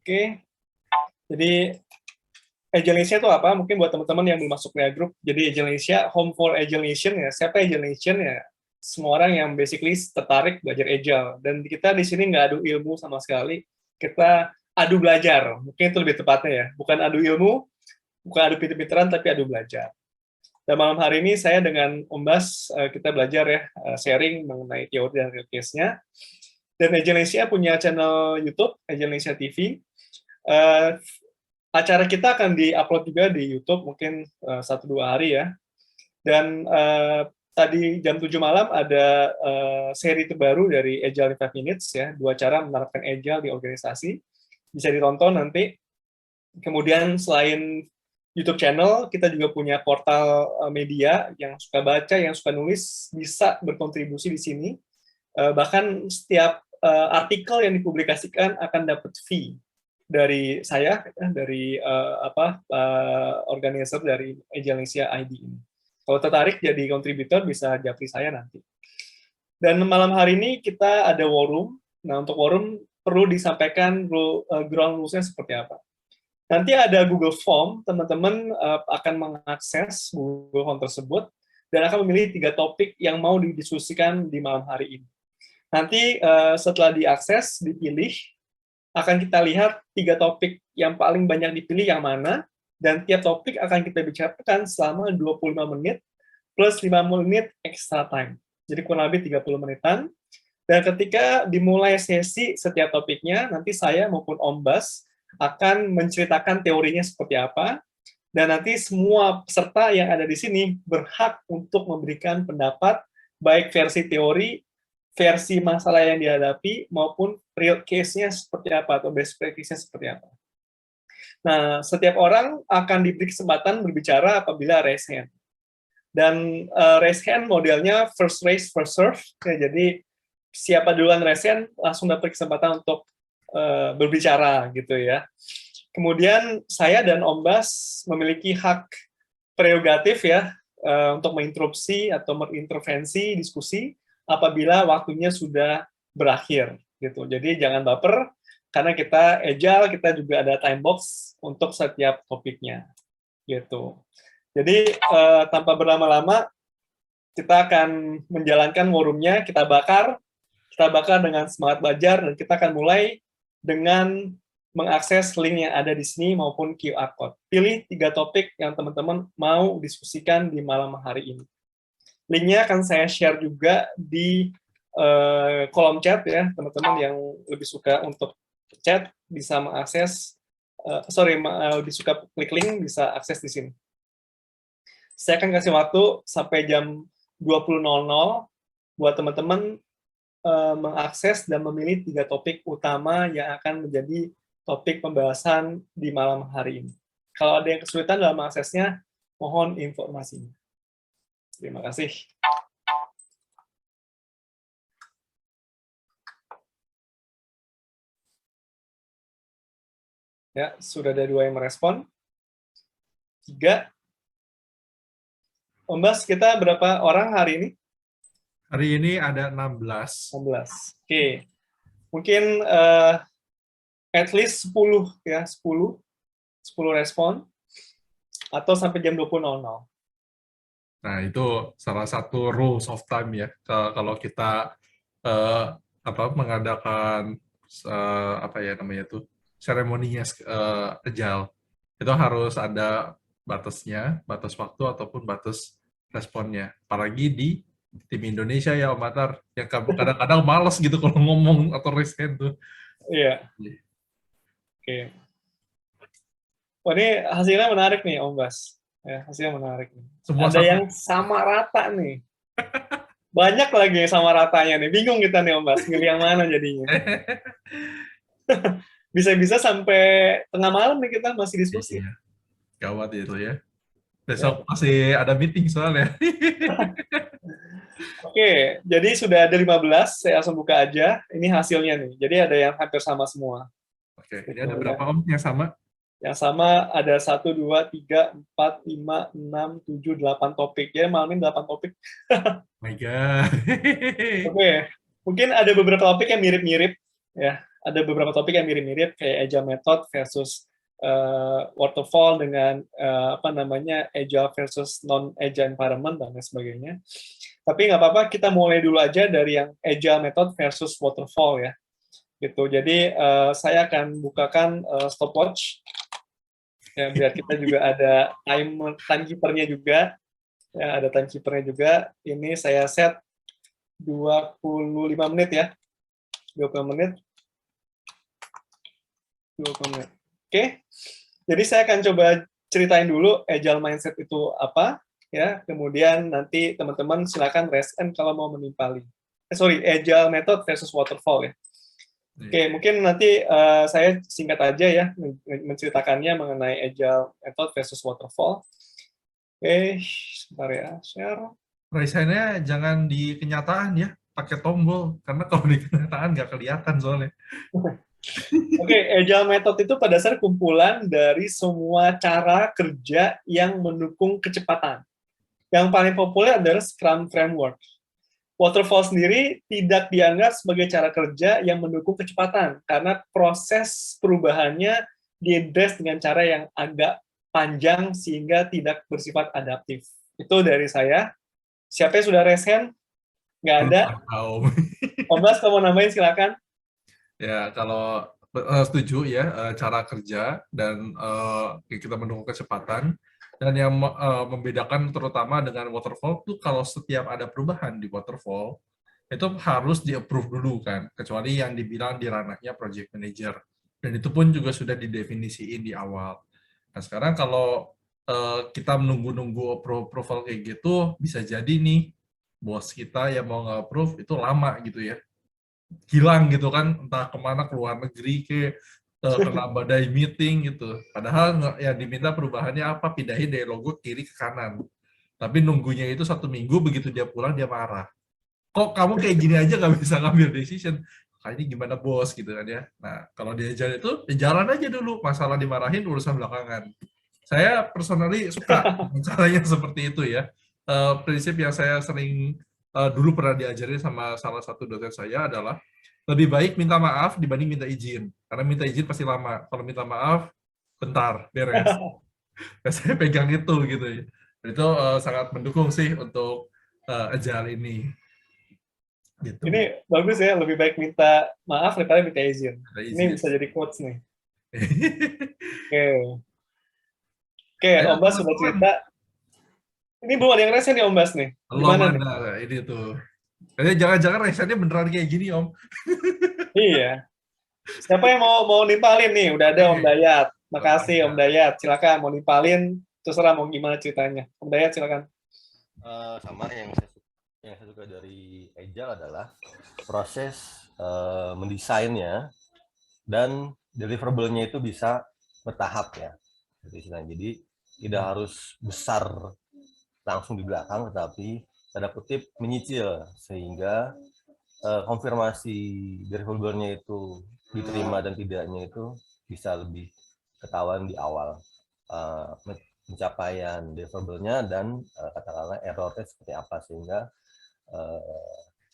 Oke, jadi Agile Nation itu apa? Mungkin buat teman-teman yang belum masuk Rea Group, jadi Agile Nation, home for Agile Nation ya. Siapa Agile Nation ya? Semua orang yang basically tertarik belajar Agile. Dan kita di sini nggak adu ilmu sama sekali, kita adu belajar. Mungkin itu lebih tepatnya ya. Bukan adu ilmu, bukan adu pinter-pinteran, tapi adu belajar. Dan malam hari ini saya dengan Om Bas, kita belajar ya, sharing mengenai teori dan real case-nya. Dan Agile Nation punya channel YouTube, Agile Nation TV. Acara kita akan di-upload juga di YouTube mungkin 1-2 hari ya. Dan tadi jam 7 malam ada seri terbaru dari Agile in 5 Minutes ya, 2 cara menerapkan Agile di organisasi. Bisa ditonton nanti. Kemudian selain YouTube channel, kita juga punya portal media yang suka baca, yang suka nulis, bisa berkontribusi di sini. Bahkan setiap artikel yang dipublikasikan akan dapat fee dari saya, dari organizer dari Agile Indonesia ID ini. Kalau tertarik jadi kontributor bisa japri saya nanti. Dan malam hari ini kita ada war room. Nah, untuk war room perlu disampaikan ground rules-nya seperti apa. Nanti ada Google Form, teman-teman akan mengakses Google Form tersebut dan akan memilih 3 topik yang mau didiskusikan di malam hari ini. Nanti setelah diakses, dipilih, akan kita lihat 3 topik yang paling banyak dipilih yang mana, dan tiap topik akan kita bicarakan selama 25 menit, plus 5 menit extra time. Jadi kurang lebih 30 menitan. Dan ketika dimulai sesi setiap topiknya, nanti saya maupun Om Bas akan menceritakan teorinya seperti apa, dan nanti semua peserta yang ada di sini berhak untuk memberikan pendapat, baik versi teori, versi masalah yang dihadapi, maupun real case-nya seperti apa, atau best practice-nya seperti apa. Nah, setiap orang akan diberi kesempatan berbicara apabila raise hand. Dan raise hand modelnya first raise, first serve. Ya, jadi, siapa duluan raise hand, langsung dapat kesempatan untuk berbicara, gitu ya. Kemudian, saya dan Om Bas memiliki hak prerogatif ya, untuk menginterupsi atau mengintervensi diskusi, apabila waktunya sudah berakhir gitu. Jadi jangan baper karena kita agile, kita juga ada time box untuk setiap topiknya gitu. Jadi tanpa berlama-lama kita akan menjalankan war room-nya, kita bakar dengan semangat belajar, dan kita akan mulai dengan mengakses link yang ada di sini maupun QR code. Pilih 3 topik yang teman-teman mau diskusikan di malam hari ini. Linknya akan saya share juga di kolom chat ya, teman-teman yang lebih suka untuk chat bisa mengakses, lebih suka klik link bisa akses di sini. Saya akan kasih waktu sampai jam 20.00 buat teman-teman mengakses dan memilih 3 topik utama yang akan menjadi topik pembahasan di malam hari ini. Kalau ada yang kesulitan dalam mengaksesnya, mohon informasinya. Terima kasih. Ya, sudah ada 2 yang merespon. 3. Om Bas, kita berapa orang hari ini? Hari ini ada 16. 16. Oke. Mungkin at least 10 ya, 10 respon atau sampai jam 20.00. Nah, itu salah satu rules of time ya. Kalau kita mengadakan seremoninya agile, itu harus ada batasnya, batas waktu ataupun batas responnya. Apalagi di tim Indonesia ya, Om Atar, yang kadang-kadang malas gitu kalau ngomong atau raise hand tuh. Iya. Oke. Wah, ini hasilnya menarik nih, Om Bas. Ya, hasilnya menarik nih. Semua ada yang sama rata nih. Banyak lagi yang sama ratanya nih. Bingung kita nih, Om Bas. Milih yang mana jadinya. Bisa-bisa sampai tengah malam nih kita masih diskusi. Iya. Gawat itu ya. Besok masih ada meeting soalnya. Oke, jadi sudah ada 15, saya langsung buka aja. Ini hasilnya nih. Jadi ada yang hampir sama semua. Oke, ini ada berapa Om yang sama? Yang sama ada 1, 2, 3, 4, 5, 6, 7, 8 topik. Ya, malam ini 8 topik. Oh my God. Oke, mungkin ada beberapa topik yang mirip-mirip. Ya, ada beberapa topik yang mirip-mirip kayak Agile Method versus waterfall dengan Agile versus non-Agile environment dan lain sebagainya. Tapi nggak apa-apa, kita mulai dulu aja dari yang Agile Method versus waterfall ya. Gitu. Jadi saya akan bukakan stopwatch ya, biar kita juga ada timekeeper-nya juga. Ya, ada timekeeper-nya juga. Ini saya set 25 menit ya. 20 menit. 20 menit. Oke. Jadi saya akan coba ceritain dulu Agile Mindset itu apa ya. Kemudian nanti teman-teman silakan raise hand kalau mau menimpali. Agile Method versus Waterfall ya. Oke, mungkin nanti saya singkat aja ya menceritakannya mengenai Agile Method versus Waterfall. Oke, sebentar ya, share. Raise-nya jangan di kenyataan ya, pakai tombol. Karena kalau di kenyataan nggak kelihatan soalnya. Oke, Agile Method itu pada dasarnya kumpulan dari semua cara kerja yang mendukung kecepatan. Yang paling populer adalah Scrum Framework. Waterfall sendiri tidak dianggap sebagai cara kerja yang mendukung kecepatan, karena proses perubahannya diadres dengan cara yang agak panjang sehingga tidak bersifat adaptif. Itu dari saya. Siapa yang sudah raise hand? Nggak ada. Om Bas, kamu nambahin silakan. Ya, kalau setuju ya, cara kerja dan kita mendukung kecepatan. Dan yang membedakan terutama dengan waterfall itu kalau setiap ada perubahan di waterfall, itu harus di-approve dulu kan, kecuali yang dibilang di ranahnya project manager. Dan itu pun juga sudah didefinisiin di awal. Nah, sekarang kalau kita menunggu-nunggu approval kayak gitu, bisa jadi nih, bos kita yang mau nge-approve itu lama gitu ya. Hilang gitu kan, entah kemana, ke luar negeri, kena badai meeting gitu. Padahal yang diminta perubahannya apa? Pindahin dari logo kiri ke kanan. Tapi nunggunya itu 1 minggu, begitu dia pulang dia marah. Kok kamu kayak gini aja nggak bisa ngambil decision? Kayaknya gimana bos gitu kan ya. Nah kalau dia jalan itu, ya jalan aja dulu. Masalah dimarahin urusan belakangan. Saya personally suka caranya seperti itu ya. Prinsip yang saya sering dulu pernah diajarin sama salah satu dosen saya adalah lebih baik minta maaf dibanding minta izin. Karena minta izin pasti lama. Kalau minta maaf, bentar, beres. Saya pegang itu gitu. Dan itu sangat mendukung sih untuk Agile ini. Gitu. Ini bagus ya, lebih baik minta maaf daripada minta izin. Ini bisa jadi quotes nih. Oke, Om Bas sudah cerita. Ini belum ada yang resen nih Om Bas nih. Gimana nih? Ini tuh. Jangan-jangan resennya beneran kayak gini Om. Iya. Siapa yang mau nimpalin nih? Udah ada Om Dayat. Makasih Om Dayat. Silakan mau nimpalin. Terserah mau gimana ceritanya. Om Dayat silakan. Sama yang saya suka dari Agile adalah proses mendesainnya dan deliverable-nya itu bisa bertahap ya. Jadi tidak harus besar langsung di belakang, tetapi tanda kutip menyicil sehingga konfirmasi deliverable-nya itu diterima dan tidaknya itu bisa lebih ketahuan di awal pencapaian deliverable-nya dan katakanlah error-nya seperti apa, sehingga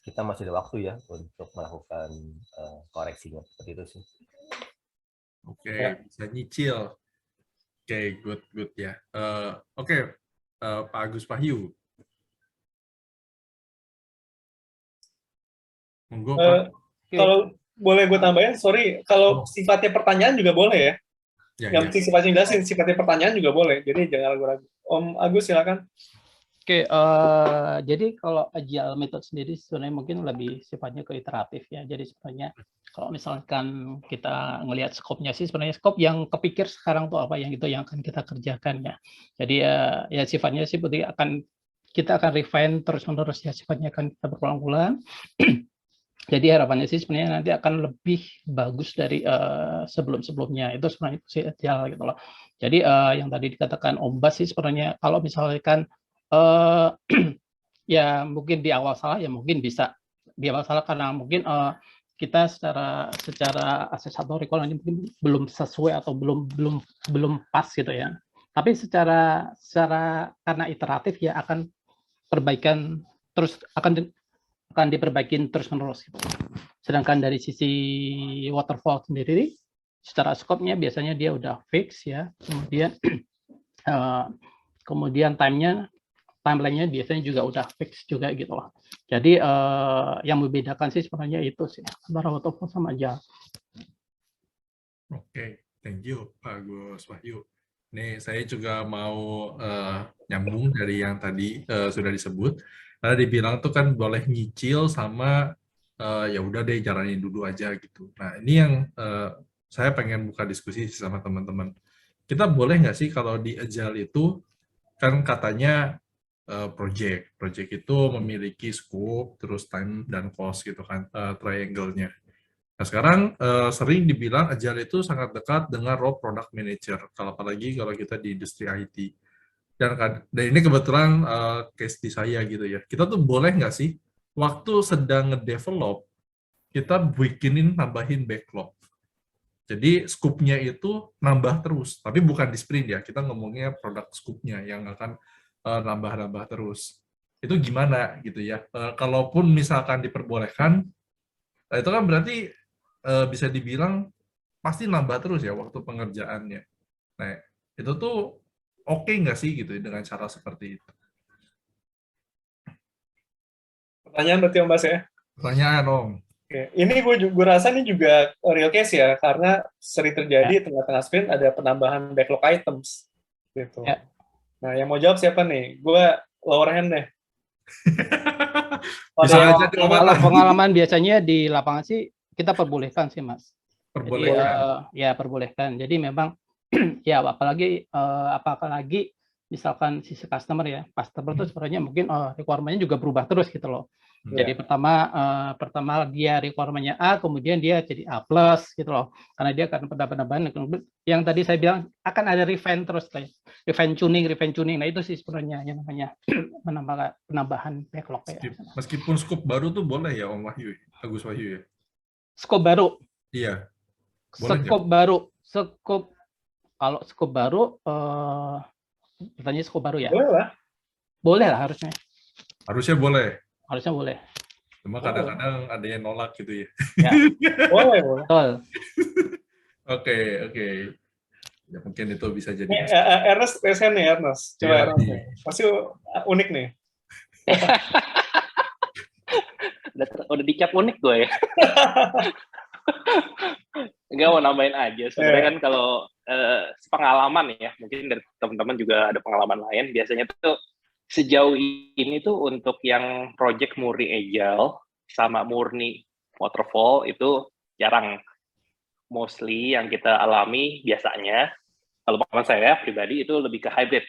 kita masih ada waktu ya untuk melakukan koreksinya. Seperti itu sih. Oke, bisa nyicil. Oke, good ya. Oke, Pak Agus Wahyu. Monggo, Pak. Kalau boleh gue tambahin, sorry, kalau sifatnya pertanyaan juga boleh ya. Yang penting sifatnya jelasin, sifatnya pertanyaan juga boleh. Jadi jangan ragu-ragu. Om Agus silakan. Oke, jadi kalau Agile Method sendiri sebenarnya mungkin lebih sifatnya ke iteratif ya. Jadi sebenarnya kalau misalkan kita ngelihat skopnya sih, sebenarnya skop yang kepikir sekarang tuh apa, yang itu yang akan kita kerjakan ya. Jadi ya sifatnya sih kita akan refine terus-menerus ya, sifatnya akan kita berulang-ulang. Jadi harapannya sih sebenarnya nanti akan lebih bagus dari sebelum-sebelumnya. Itu sebenarnya sih Agile gitu loh. Jadi yang tadi dikatakan Om Bas sih sebenarnya kalau misalkan ya mungkin di awal salah, ya mungkin bisa di awal salah karena mungkin kita secara akses atau requirement mungkin belum sesuai atau belum pas gitu ya. Tapi secara karena iteratif ya akan perbaikan terus akan diperbaikin terus menerus gitu. Sedangkan dari sisi waterfall sendiri, secara scope-nya biasanya dia udah fix ya. Kemudian timeline-nya biasanya juga udah fix juga gitu loh. Jadi yang membedakan sih sebenarnya itu sih antara waterfall sama agile. Oke, thank you Pak Gus Wahyu. Nih saya juga mau nyambung dari yang tadi sudah disebut. Karena dibilang tuh kan boleh nyicil sama ya udah deh jalanin dulu aja gitu. Nah ini yang saya pengen buka diskusi sama teman-teman. Kita boleh nggak sih kalau di Agile itu kan katanya project itu memiliki scope, terus time dan cost gitu kan, triangle-nya. Nah sekarang sering dibilang Agile itu sangat dekat dengan role product manager, apalagi kalau kita di industri IT. Dan ini kebetulan case di saya gitu ya. Kita tuh boleh nggak sih waktu sedang nge-develop, kita bikinin nambahin backlog. Jadi scope-nya itu nambah terus, tapi bukan di sprint ya. Kita ngomongnya produk scope-nya yang akan nambah-nambah terus. Itu gimana gitu ya? Kalaupun misalkan diperbolehkan, itu kan berarti bisa dibilang pasti nambah terus ya waktu pengerjaannya. Nah, itu tuh oke nggak sih gitu dengan cara seperti itu? Pertanyaan berarti Om Bas ya. Pertanyaan Om. Oke. Ini gue rasa ini juga real case ya, karena sering terjadi tengah-tengah sprint ada penambahan backlog items gitu. Ya. Nah, yang mau jawab siapa nih? Gue lower hand deh. Bisa aja di Kalau pengalaman biasanya di lapangan sih kita perbolehkan sih Mas. Perbolehkan. Jadi, ya perbolehkan. Jadi memang ya apalagi misalkan sisi customer ya, customer itu sebenarnya mungkin requirement-nya juga berubah terus gitu loh. Jadi pertama dia requirement-nya A, kemudian dia jadi A+ gitu loh. Karena dia akan penambahan yang tadi saya bilang akan ada refine terus kayak refine tuning. Nah, itu sih sebenarnya yang namanya penambahan backlog ya. Meskipun scope baru tuh boleh ya Om Wahyu, Agus Wahyu ya. Scope baru. Iya. Boleh Scope baru. Kalau scope baru bertanya scope baru ya? Boleh lah. Boleh lah harusnya. Harusnya boleh. Harusnya boleh. Cuma kadang-kadang ada yang nolak gitu ya. Ya. Boleh. Betul. Oke. Ya mungkin itu bisa jadi. Ernest, resen nih Ernest. Coba Ya, Ernest nih. Pasti unik nih. udah dicap unik gue ya. Enggak mau nambahin aja. Sebenarnya kan kalau pengalaman ya, mungkin dari teman-teman juga ada pengalaman lain. Biasanya tuh sejauh ini tuh untuk yang project murni agile sama murni waterfall itu jarang. Mostly yang kita alami biasanya, kalau pengalaman saya pribadi itu lebih ke hybrid.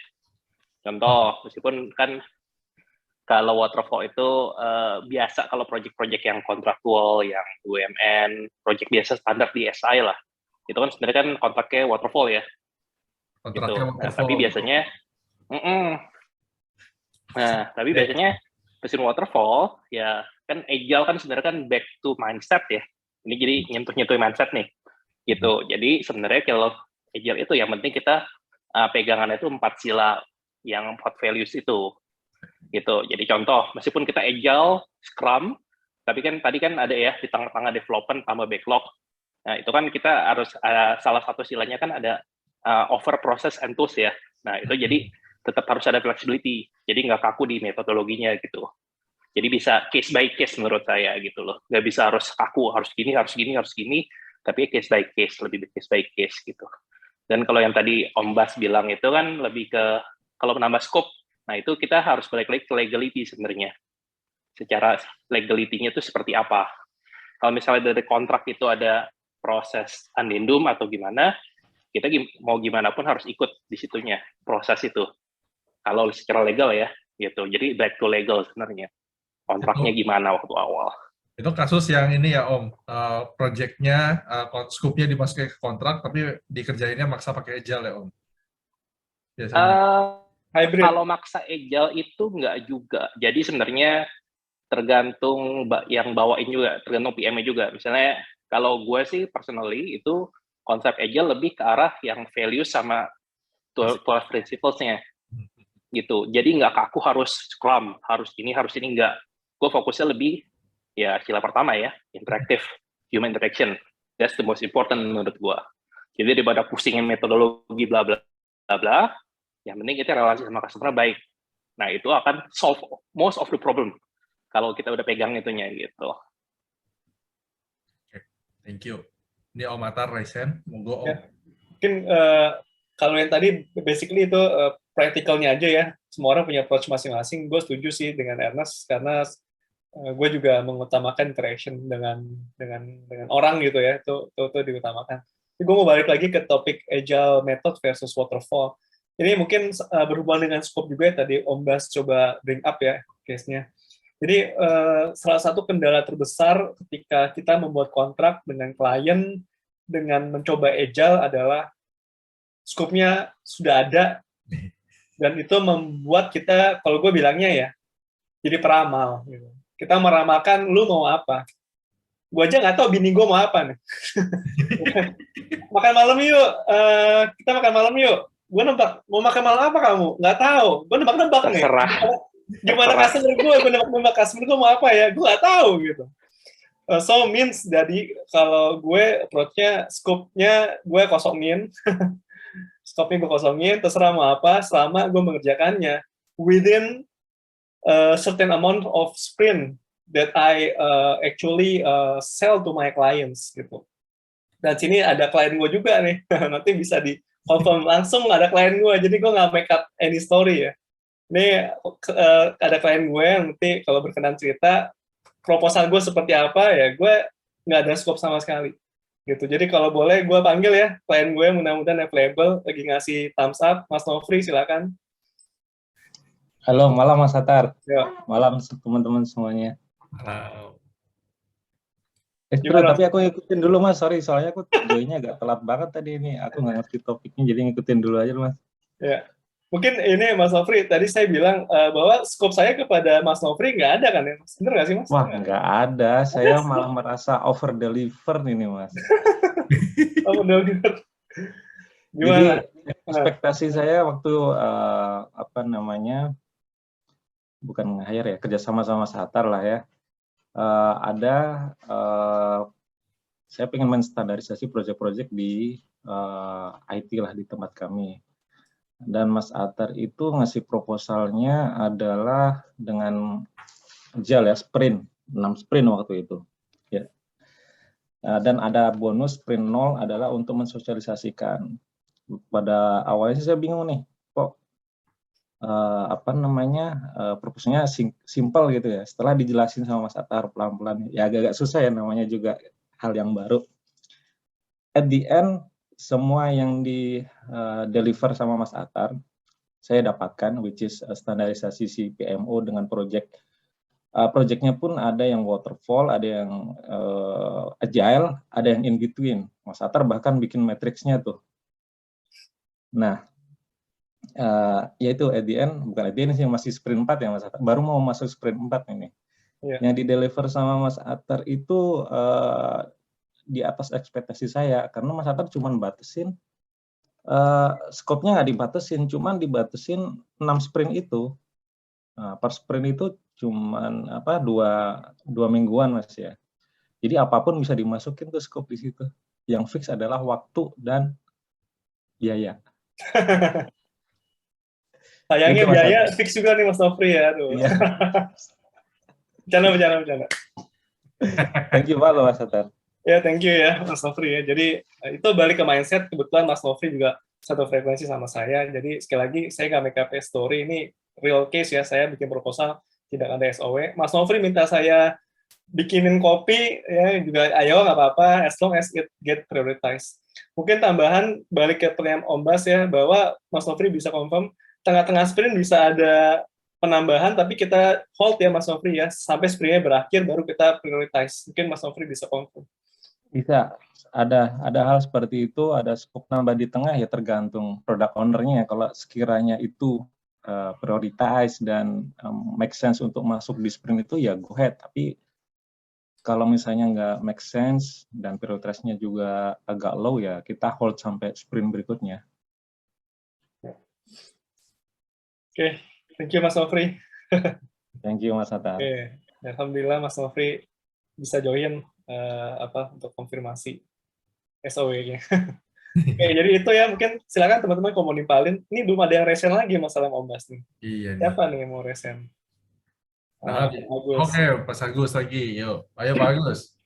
Contoh, meskipun kan kalau waterfall itu biasa kalau project-project yang kontraktual, yang BUMN, project biasa standar di SI lah. Itu kan sebenarnya kan kontraknya waterfall ya. Kontraknya gitu. Nah, tapi biasanya biasanya mesin waterfall ya kan agile kan sebenarnya kan back to mindset ya. Ini jadi nyentuh mindset nih. Gitu. Jadi sebenarnya kalau agile itu yang penting kita pegangannya itu 4 sila yang 4 values itu. Gitu. Jadi contoh, meskipun kita agile, scrum, tapi kan tadi kan ada ya di tengah-tengah development tambah backlog. Nah, itu kan kita harus salah satu silanya kan ada over process and tools ya. Nah, itu jadi tetap harus ada flexibility. Jadi nggak kaku di metodologinya gitu. Jadi bisa case by case menurut saya gitu loh. Nggak bisa harus kaku, harus gini, tapi case by case, lebih case by case gitu. Dan kalau yang tadi Om Bas bilang itu kan lebih ke, kalau menambah scope, nah itu kita harus balik lagi ke legality sebenarnya. Secara legality-nya itu seperti apa. Kalau misalnya dari kontrak itu ada proses addendum atau gimana, kita mau gimana pun harus ikut di situnya, proses itu. Kalau secara legal ya, gitu. Jadi back to legal sebenarnya. Kontraknya gimana waktu awal. Itu kasus yang ini ya Om, project-nya, scope-nya dimasukin ke kontrak, tapi dikerjainnya maksa pakai agile ya Om? Biasanya. Hybrid. Kalau maksa agile itu enggak juga. Jadi sebenarnya tergantung yang bawain juga, tergantung PM-nya juga. Misalnya kalau gue sih personally itu konsep agile lebih ke arah yang value sama 12 principles-nya. Gitu. Jadi nggak kaku harus scrum, harus ini, enggak. Gue fokusnya lebih ya sila pertama ya, interaktif, human interaction. That's the most important menurut gua. Jadi daripada pusingin metodologi bla bla bla bla, yang penting kita relasi sama customer baik. Nah, itu akan solve most of the problem kalau kita udah pegang itunya gitu. Thank you. Ini Om Atar, Raisen, monggo Om. Ya. Mungkin kalau yang tadi basically itu practical-nya aja ya. Semua orang punya approach masing-masing. Gue setuju sih dengan Ernest karena gue juga mengutamakan interaction dengan orang gitu ya. Itu diutamakan. Tapi gue mau balik lagi ke topik agile method versus waterfall. Ini mungkin berhubungan dengan scope juga ya, tadi Om Bas coba bring up ya case-nya. Jadi salah satu kendala terbesar ketika kita membuat kontrak dengan klien dengan mencoba agile adalah scope-nya sudah ada dan itu membuat kita, kalau gue bilangnya ya, jadi peramal. Gitu. Kita meramalkan lu mau apa. Gue aja nggak tahu bini gue mau apa nih. Makan malam yuk, kita makan malam yuk. Gue nebak, mau makan malam apa kamu? Nggak tahu. Gue nebak-nebak nih. Terserah. Gimana customer gue nebak-nebak customer gue mau apa ya? Gue nggak tahu gitu. So means jadi kalau gue approach-nya, scope-nya gue kosongin. Scope-nya gue kosongin, terserah mau apa, selama gue mengerjakannya within a certain amount of sprint that I actually sell to my clients gitu. Dan sini ada klien gue juga nih, nanti bisa di confirm langsung ada klien gue, jadi gue nggak make up any story ya. Ini ada klien gue yang nanti kalau berkenan cerita proposal gue seperti apa ya, gue nggak ada scope sama sekali gitu. Jadi kalau boleh gue panggil ya klien gue, mudah-mudahan available, lagi ngasih thumbs up. Mas Nofri silakan. Halo, malam Mas Atar. Ya. Malam teman-teman semuanya. Halo. Gimana? Tapi aku ngikutin dulu Mas, sorry soalnya aku joinnya agak telat banget tadi ini. Aku nggak ngerti topiknya, jadi ngikutin dulu aja Mas. Ya. Mungkin ini Mas Nofri, tadi saya bilang bahwa scope saya kepada Mas Nofri nggak ada kan ya? Bener nggak sih Mas? Wah, nggak ada. Saya malah merasa over deliver ini Mas. Oh, bener. Jadi Gimana? ekspektasi saya waktu bukan nge-hire ya, kerjasama sama Mas Atar lah ya. Saya pengen menstandarisasi proyek-proyek di IT lah di tempat kami. Dan Mas Atar itu ngasih proposalnya adalah dengan agile ya, sprint, 6 sprint waktu itu. Ya. Dan ada bonus sprint 0 adalah untuk mensosialisasikan. Pada awalnya sih saya bingung nih, kok proposalnya simple gitu ya. Setelah dijelasin sama Mas Atar pelan-pelan, ya agak-agak susah ya, namanya juga hal yang baru. At the end, semua yang di deliver sama Mas Atar, saya dapatkan, which is standarisasi si PMO dengan project-nya pun ada yang waterfall, ada yang agile, ada yang in between. Mas Atar bahkan bikin matriksnya tuh. Nah, yaitu at the end, bukan at the end sih, masih sprint 4 ya Mas Atar, baru mau masuk sprint 4 ini. Yeah. Yang di deliver sama Mas Atar itu di atas ekspektasi saya, karena Mas Atar cuma batesin, skopnya nggak dibatesin, cuma dibatesin 6 sprint itu. Nah, per sprint itu cuman 2 mingguan Mas ya. Jadi apapun bisa dimasukin tuh skop di situ. Yang fix adalah waktu dan biaya. Sayangnya biaya fix juga nih Mas Nofri ya. Iya. Bercanda. Thank you Pak Mas Atar. Ya, thank you ya Mas Nofri ya. Jadi itu balik ke mindset, kebetulan Mas Nofri juga satu frekuensi sama saya. Jadi sekali lagi saya nggak make up story, ini real case ya. Saya bikin proposal tidak ada SOW. Mas Nofri minta saya bikinin kopi ya juga, ayo nggak apa-apa, as long as it get prioritized. Mungkin tambahan balik ke pertanyaan Om Bas ya, bahwa Mas Nofri bisa confirm tengah-tengah sprint bisa ada penambahan, tapi kita hold ya Mas Nofri ya, sampai sprintnya berakhir baru kita prioritize. Mungkin Mas Nofri bisa confirm. Bisa, ada hal seperti itu, ada scope nambah di tengah ya tergantung product owner-nya. Kalau sekiranya itu prioritize dan make sense untuk masuk di sprint itu ya go ahead. Tapi kalau misalnya nggak make sense dan prioritasnya juga agak low ya kita hold sampai sprint berikutnya. Oke, thank you Mas Nofri. Thank you Mas Atar. Oke, alhamdulillah Mas Nofri bisa join untuk konfirmasi SOW-nya. Oke, jadi itu ya, mungkin silakan teman-teman kalau mau nimpalin. Ini belum ada yang resen lagi masalah yang Om Bas nih. Iya nih. Siapa nih yang mau resen? Agus. Oke, Pak Agus lagi. Yuk, ayo Pak Agus.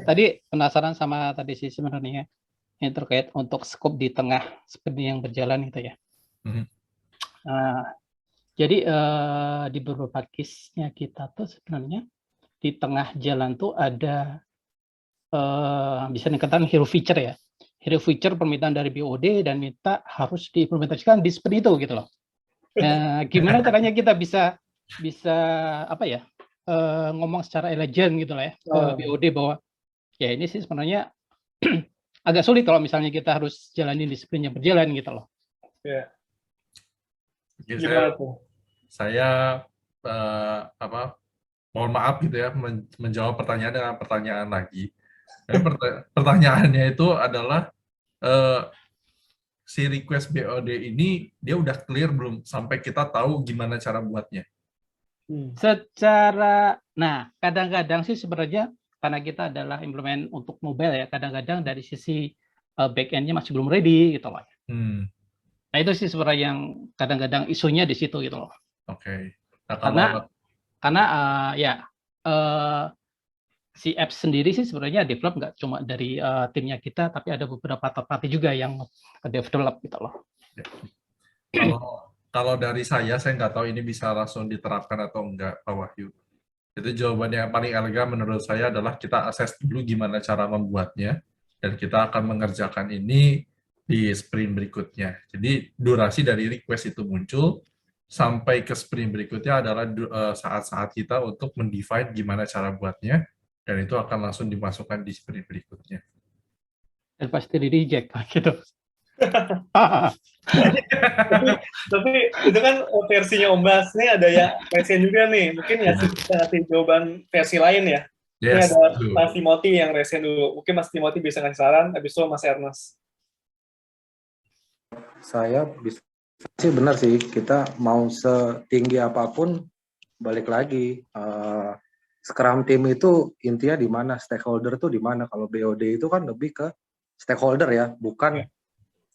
Tadi penasaran sama tadi sih sebenarnya yang terkait untuk scope di tengah seperti yang berjalan itu ya. Jadi di beberapa case-nya kita tuh sebenarnya di tengah jalan tuh ada bisa dikatakan hero feature ya. Hero feature permintaan dari BOD dan minta harus diimplementasikan di sprint itu gitu loh. Gimana caranya kita bisa apa ya ngomong secara elegan gitu lah ya ke BOD bahwa ya ini sih sebenarnya agak sulit kalau misalnya kita harus jalanin di sprint yang berjalan gitu loh. Ya. Gimana tuh? Saya mohon maaf gitu ya menjawab pertanyaan dengan pertanyaan lagi. Pertanyaannya itu adalah si request BOD ini dia udah clear belum sampai kita tahu gimana cara buatnya? Kadang-kadang sih sebenarnya karena kita adalah implement untuk mobile ya, kadang-kadang dari sisi back-end-nya masih belum ready gitu loh. Nah itu sih sebenarnya yang kadang-kadang isunya di situ gitu loh. Oke. Nah, karena si apps sendiri sih sebenarnya develop nggak cuma dari timnya kita, tapi ada beberapa third party juga yang develop gitu loh. Kalau dari saya nggak tahu ini bisa langsung diterapkan atau enggak, Pak Wahyu. Itu jawabannya yang paling elegan menurut saya adalah kita assess dulu gimana cara membuatnya, dan kita akan mengerjakan ini di sprint berikutnya. Jadi durasi dari request itu muncul, sampai ke sprint berikutnya adalah saat-saat kita untuk mendefine gimana cara buatnya, dan itu akan langsung dimasukkan di sprint berikutnya. Dan pasti di reject gitu. tapi itu kan versinya Om Bas. Nih ada yang resen juga nih. Mungkin ya kita ngasih jawaban versi lain ya. Ini ada Mas Timothy yang resen dulu. Mungkin Mas Timothy bisa ngasih saran, habis itu Mas Ernest. Saya bisa sih benar sih, kita mau setinggi apapun, balik lagi Scrum team itu intinya di mana, stakeholder tuh di mana. Kalau BOD itu kan lebih ke stakeholder ya, bukan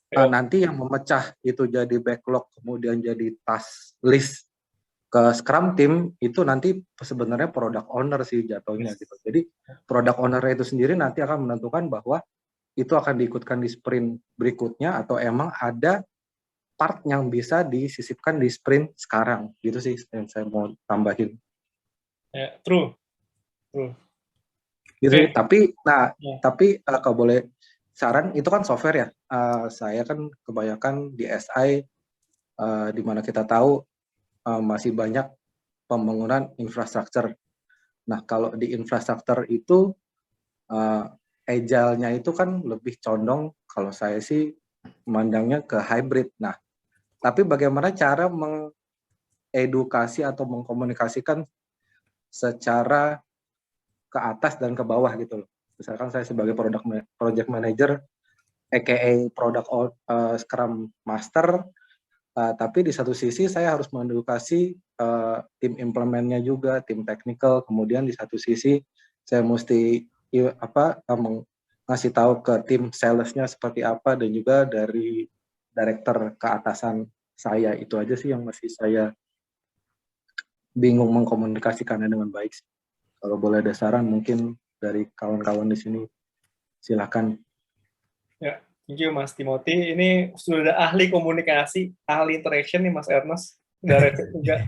nanti yang memecah itu jadi backlog kemudian jadi task list ke Scrum team itu nanti sebenarnya product owner sih jatuhnya gitu. Jadi product owner itu sendiri nanti akan menentukan bahwa itu akan diikutkan di sprint berikutnya atau emang ada part yang bisa disisipkan di sprint sekarang gitu sih yang saya mau tambahin. Ya, true. Gitu. Tapi kalau boleh saran itu kan software ya. Saya kan kebanyakan di SI di mana kita tahu masih banyak pembangunan infrastruktur. Nah, kalau di infrastruktur itu agile-nya itu kan lebih condong kalau saya sih memandangnya ke hybrid. Nah, tapi bagaimana cara mengedukasi atau mengkomunikasikan secara ke atas dan ke bawah gitu loh. Misalkan saya sebagai project manager, aka product Scrum Master, tapi di satu sisi saya harus mengedukasi tim implementnya juga, tim technical, kemudian di satu sisi saya mesti ngasih tahu ke tim salesnya seperti apa, dan juga dari director ke atasan saya. Itu aja sih yang masih saya bingung mengkomunikasikannya dengan baik. Kalau boleh ada saran mungkin dari kawan-kawan di sini, silakan. Ya, thank you Mas Timothy. Ini sudah ahli komunikasi, ahli interaction nih Mas Ernest. Udah reset juga.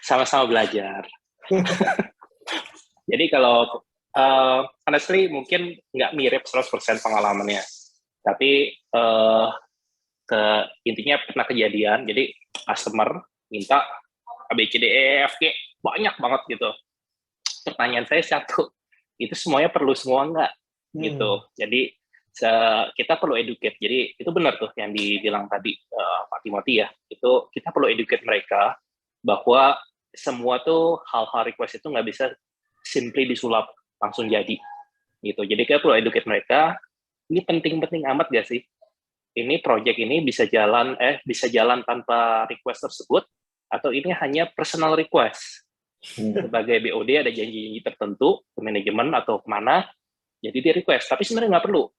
Sama-sama belajar. Jadi kalau honestly mungkin nggak mirip 100% pengalamannya, tapi intinya pernah kejadian. Jadi customer minta ABCDEFG banyak banget gitu. Pertanyaan saya satu, itu semuanya perlu semua nggak? Gitu. Jadi kita perlu educate. Jadi itu benar tuh yang dibilang tadi Pak Timothy ya. Itu kita perlu educate mereka bahwa semua tuh hal-hal request itu nggak bisa simply disulap langsung jadi. Gitu. Jadi kita perlu educate mereka. Ini penting-penting amat gak sih? Ini project ini bisa jalan tanpa request tersebut, atau ini hanya personal request Sebagai BOD ada janji tertentu ke manajemen atau kemana, jadi dia request. Tapi sebenarnya nggak perlu.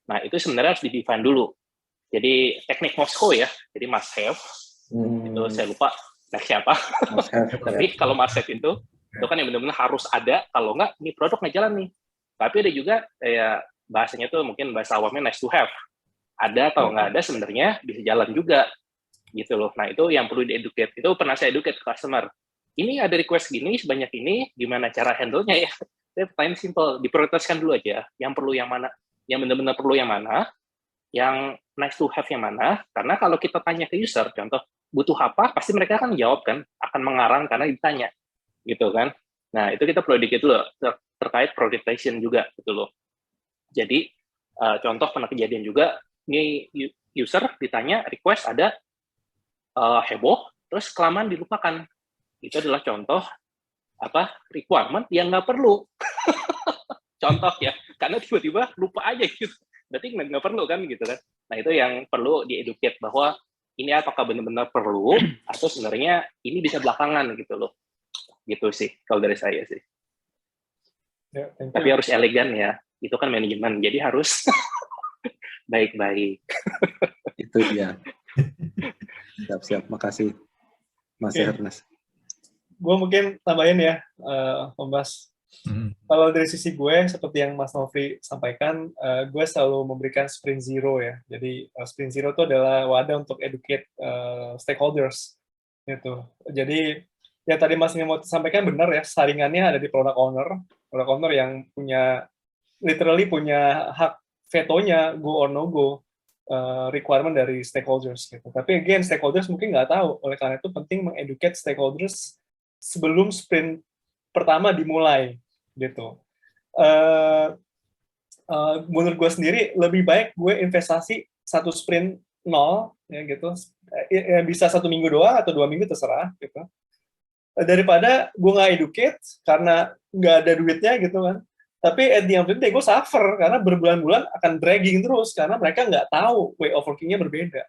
Nah, itu sebenarnya harus di-define dulu. Jadi teknik Moskow ya, jadi must have. Itu saya lupa next siapa. Tapi kalau must have itu kan yang benar-benar harus ada. Kalau nggak, ini produk nggak jalan nih. Tapi ada juga kayak bahasanya tuh mungkin bahasa awamnya nice to have. Ada atau nggak ada sebenarnya bisa jalan juga gitu loh. Nah, itu yang perlu di-educate. Itu pernah saya educate ke customer. Ini ada request gini, sebanyak ini, gimana cara handle-nya ya? Saya pertanyaan simple, diprioritaskan dulu aja. Yang perlu yang mana, yang benar-benar perlu yang mana, yang nice to have yang mana. Karena kalau kita tanya ke user, contoh, butuh apa, pasti mereka akan jawab kan, akan mengarang karena ditanya. Gitu kan. Nah, itu kita perlu educate dulu, terkait prioritization juga, gitu loh. Jadi, contoh pernah kejadian juga, ini user ditanya, request ada heboh, terus kelamaan dilupakan. Itu adalah contoh requirement yang nggak perlu. Contoh ya, karena tiba-tiba lupa aja gitu. Berarti nggak perlu kan gitu kan. Nah, itu yang perlu di-educate bahwa ini apakah benar-benar perlu atau sebenarnya ini bisa belakangan gitu loh. Gitu sih kalau dari saya sih. Ya, tapi harus elegan ya. Itu kan manajemen, jadi harus baik-baik. Itu dia. Siap-siap, makasih Mas Ernest. Gue mungkin tambahin ya, Om Bas. Kalau dari sisi gue, seperti yang Mas Nofri sampaikan, gue selalu memberikan sprint zero ya. Jadi sprint zero itu adalah wadah untuk educate stakeholders. Gitu. Jadi yang tadi Mas mau sampaikan benar ya, saringannya ada di product owner yang literally punya hak vetonya go or no go requirement dari stakeholders. Gitu. Tapi again, stakeholders mungkin nggak tahu. Oleh karena itu penting mengeducate stakeholders sebelum sprint pertama dimulai, gitu. Menurut gue sendiri, lebih baik gue investasi satu sprint 0, ya gitu, bisa 1 minggu doang atau 2 minggu terserah, gitu. Daripada gue nggak educate karena nggak ada duitnya, gitu kan. Tapi at the end of the day, gue suffer karena berbulan-bulan akan dragging terus karena mereka nggak tahu way of working-nya berbeda.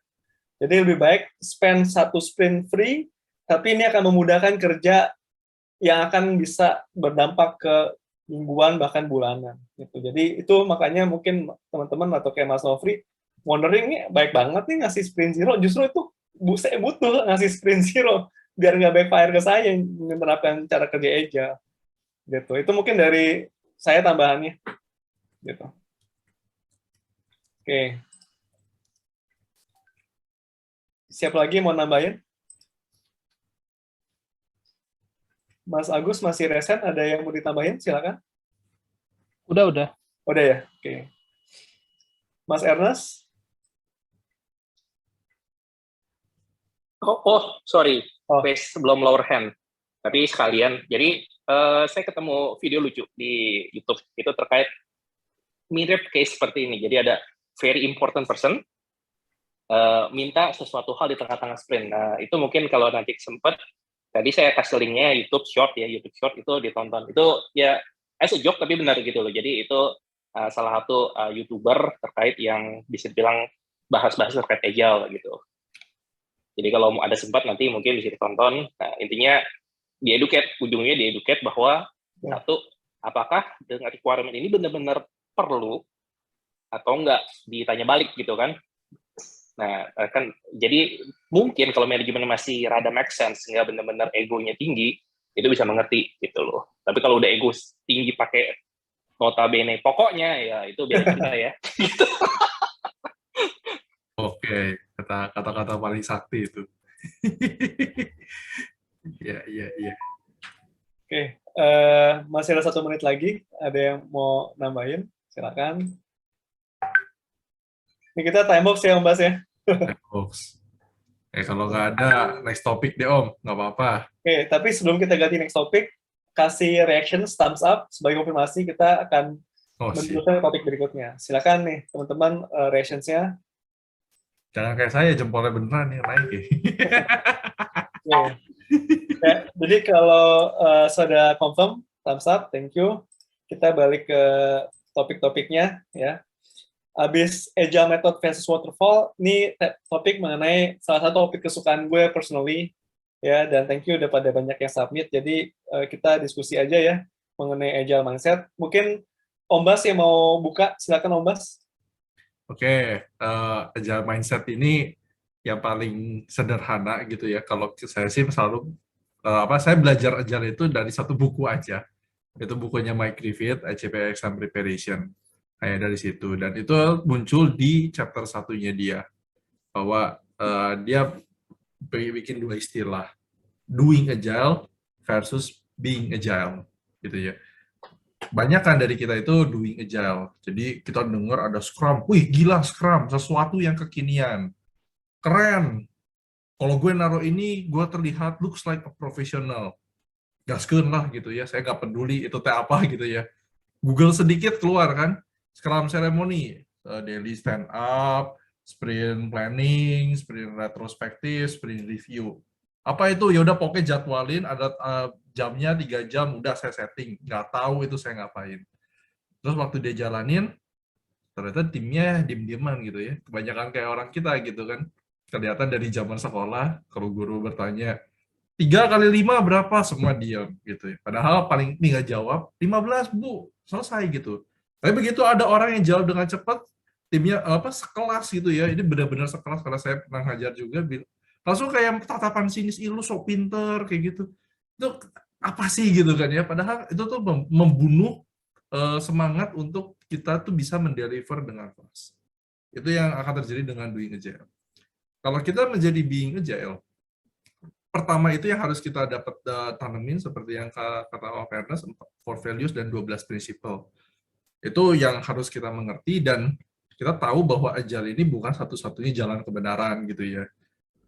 Jadi lebih baik spend satu sprint free, tapi ini akan memudahkan kerja yang akan bisa berdampak ke mingguan bahkan bulanan. Gitu. Jadi itu makanya mungkin teman-teman atau kayak Mas Nofri wondering nih baik banget nih ngasih sprint zero. Justru itu saya butuh ngasih sprint zero biar nggak backfire ke saya yang menerapkan cara kerja agile. Gitu. Itu mungkin dari saya tambahannya. Gitu. Oke. Siapa lagi mau nambahin? Mas Agus masih resen, ada yang mau ditambahin? Silakan. Udah. Udah ya? Oke. Mas Ernest? Sorry. Belum lower hand. Tapi sekalian, jadi saya ketemu video lucu di YouTube. Itu terkait mirip case seperti ini. Jadi ada very important person, minta sesuatu hal di tengah-tengah sprint. Nah, itu mungkin kalau nanti sempat, tadi saya kasih linknya YouTube Short itu ditonton. Itu ya as a joke tapi benar gitu loh. Jadi itu salah satu YouTuber terkait yang bisa dibilang bahas-bahas terkait agile gitu. Jadi kalau ada sempat nanti mungkin bisa ditonton. Nah, intinya ujungnya di-educate bahwa satu, apakah dengan requirement ini benar-benar perlu atau enggak, ditanya balik gitu kan. Nah, kan jadi mungkin kalau manajemen masih rada make sense, nggak benar-benar egonya tinggi, itu bisa mengerti gitu loh. Tapi kalau udah ego tinggi pakai notabene pokoknya, ya itu beda kita ya. Oke, kata-kata paling sakti itu. Iya. Oke, masih ada 1 menit lagi. Ada yang mau nambahin? Silakan. Ini kita time box ya, Om Bas ya. Time box. Kalau nggak ada, next topic deh Om, nggak apa-apa. Oke, tapi sebelum kita ganti next topic, kasih reaction, thumbs up, sebagai konfirmasi kita akan meneruskan topik berikutnya. Silakan nih, teman-teman, reactions-nya. Jangan kayak saya, jempolnya beneran yang naik ya. Ya, jadi kalau sudah confirm, thumbs up, thank you. Kita balik ke topik-topiknya, ya. Habis Agile Method versus Waterfall, ini topik mengenai salah satu topik kesukaan gue personally, Ya, dan thank you udah pada banyak yang submit. Jadi kita diskusi aja ya mengenai agile mindset. Mungkin Om Bas yang mau buka, silakan Om Bas. Oke, agile mindset ini yang paling sederhana gitu ya. Kalau saya sih selalu saya belajar agile itu dari satu buku aja. Itu bukunya Mike Griffith, ICP Exam Preparation. Kayak dari situ. Dan itu muncul di chapter satunya dia. Bahwa dia bikin dua istilah. Doing agile versus being agile. Gitu ya. Banyak kan dari kita itu doing agile. Jadi kita dengar ada Scrum. Wih, gila Scrum. Sesuatu yang kekinian. Keren. Kalau gue naruh ini, gue terlihat looks like a professional. Gaskeun lah gitu ya. Saya nggak peduli itu teh apa gitu ya. Google sedikit keluar kan. Scrum ceremony, daily stand up, sprint planning, sprint retrospektif, sprint review. Apa itu? Ya udah pokoknya jadwalin, ada jamnya 3 jam, udah saya setting. Nggak tahu itu saya ngapain. Terus waktu dia jalanin, ternyata timnya diem-dieman gitu ya. Kebanyakan kayak orang kita gitu kan. Kelihatan dari zaman sekolah, kalau guru bertanya, 3 kali 5 berapa? Semua diam gitu ya. Padahal paling ini nggak jawab, 15 Bu, selesai gitu. Tapi begitu ada orang yang jawab dengan cepat, timnya sekelas gitu ya. Ini benar-benar sekelas karena saya pernah ngajar juga, langsung kayak tatapan sinis, lu sok pinter kayak gitu. Itu apa sih gitu kan ya? Padahal itu tuh membunuh semangat untuk kita tuh bisa mendeliver dengan fast. Itu yang akan terjadi dengan doing agile. Kalau kita menjadi being agile, pertama itu yang harus kita dapat tanemin seperti yang kata awareness, 4 values dan 12 principle. Itu yang harus kita mengerti dan kita tahu bahwa agile ini bukan satu-satunya jalan kebenaran gitu ya.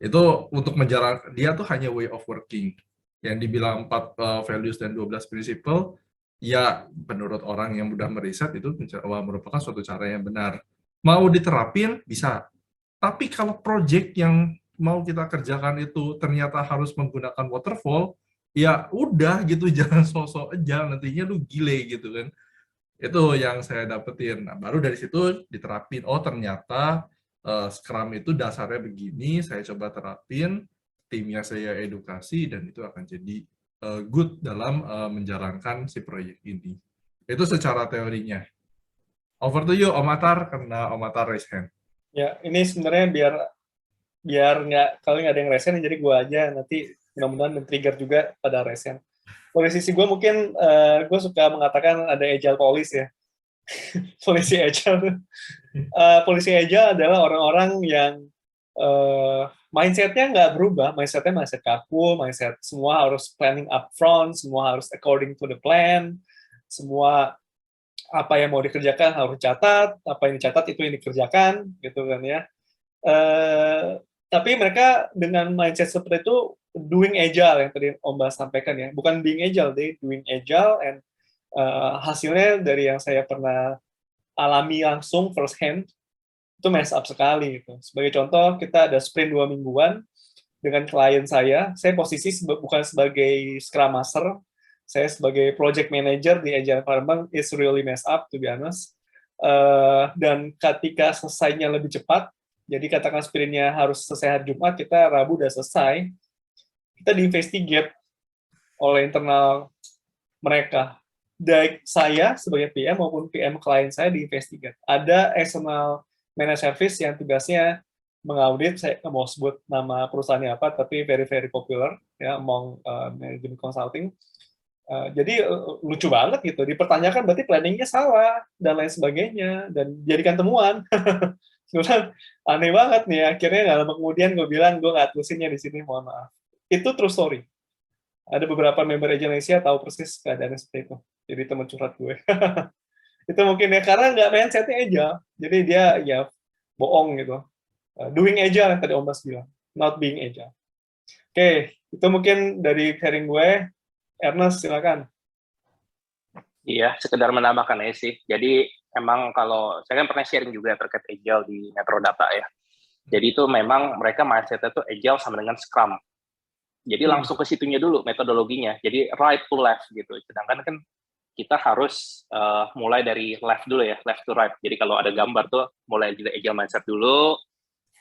Itu untuk menjalankan, dia tuh hanya way of working. Yang dibilang 4 values dan 12 principle, ya menurut orang yang mudah meriset itu merupakan suatu cara yang benar. Mau diterapin, bisa. Tapi kalau project yang mau kita kerjakan itu ternyata harus menggunakan waterfall, ya udah gitu, jangan sosok aja, nantinya lu gile gitu kan. Itu yang saya dapetin. Nah, baru dari situ diterapin. Oh, ternyata Scrum itu dasarnya begini, saya coba terapin, timnya saya edukasi, dan itu akan jadi good dalam menjalankan si proyek ini. Itu secara teorinya. Over to you, Om Atar, karena Om Atar raise hand. Ya, ini sebenarnya biar nggak, kalau nggak ada yang resen, jadi gue aja nanti mudah-mudahan men-trigger juga pada resen. Dari sisi gue mungkin gue suka mengatakan ada agile police ya. Polisi agile. Polisi agile adalah orang-orang yang mindset-nya nggak berubah, mindset-nya mindset kaku, mindset semua harus planning up front, semua harus according to the plan, semua apa yang mau dikerjakan harus catat, apa yang dicatat itu yang dikerjakan, gitu kan ya. Tapi mereka dengan mindset seperti itu doing agile yang tadi Om Bas sampaikan ya, bukan being agile, deh doing agile, and hasilnya dari yang saya pernah alami langsung first hand itu mess up sekali gitu. Sebagai contoh, kita ada sprint 2 mingguan dengan klien saya posisi bukan sebagai Scrum Master, saya sebagai project manager di Agile Environment is really mess up to be honest. Dan ketika selesainya lebih cepat, jadi katakan sprintnya harus selesai hari Jumat, kita Rabu udah selesai, kita diinvestigate oleh internal mereka. Baik saya sebagai PM maupun PM klien saya diinvestigate. Ada external managed service yang tugasnya mengaudit, saya nggak mau sebut nama perusahaannya apa, tapi very very popular ya among management consulting. Jadi lucu banget gitu, dipertanyakan berarti planningnya salah dan lain sebagainya, dan jadikan temuan. Aneh banget nih, akhirnya nggak lama kemudian gue bilang gue nggak terusinnya di sini, mohon maaf. Itu true story. Ada beberapa member Indonesia tahu persis keadaannya seperti itu, jadi teman curhat gue. Itu mungkin ya karena nggak mindset-nya agile, jadi dia ya bohong gitu. Doing agile yang tadi Om Bas bilang, not being agile. Oke, itu mungkin dari sharing gue. Ernest, silakan. Iya, sekedar menambahkan aja sih. Jadi emang kalau saya kan pernah sharing juga terkait agile di Metrodata ya. Jadi itu memang mereka mindset-nya tuh agile sama dengan Scrum. Jadi langsung ke situnya dulu metodologinya. Jadi right to left gitu. Sedangkan kan kita harus mulai dari left dulu ya, left to right. Jadi kalau ada gambar tuh mulai dari agile mindset dulu,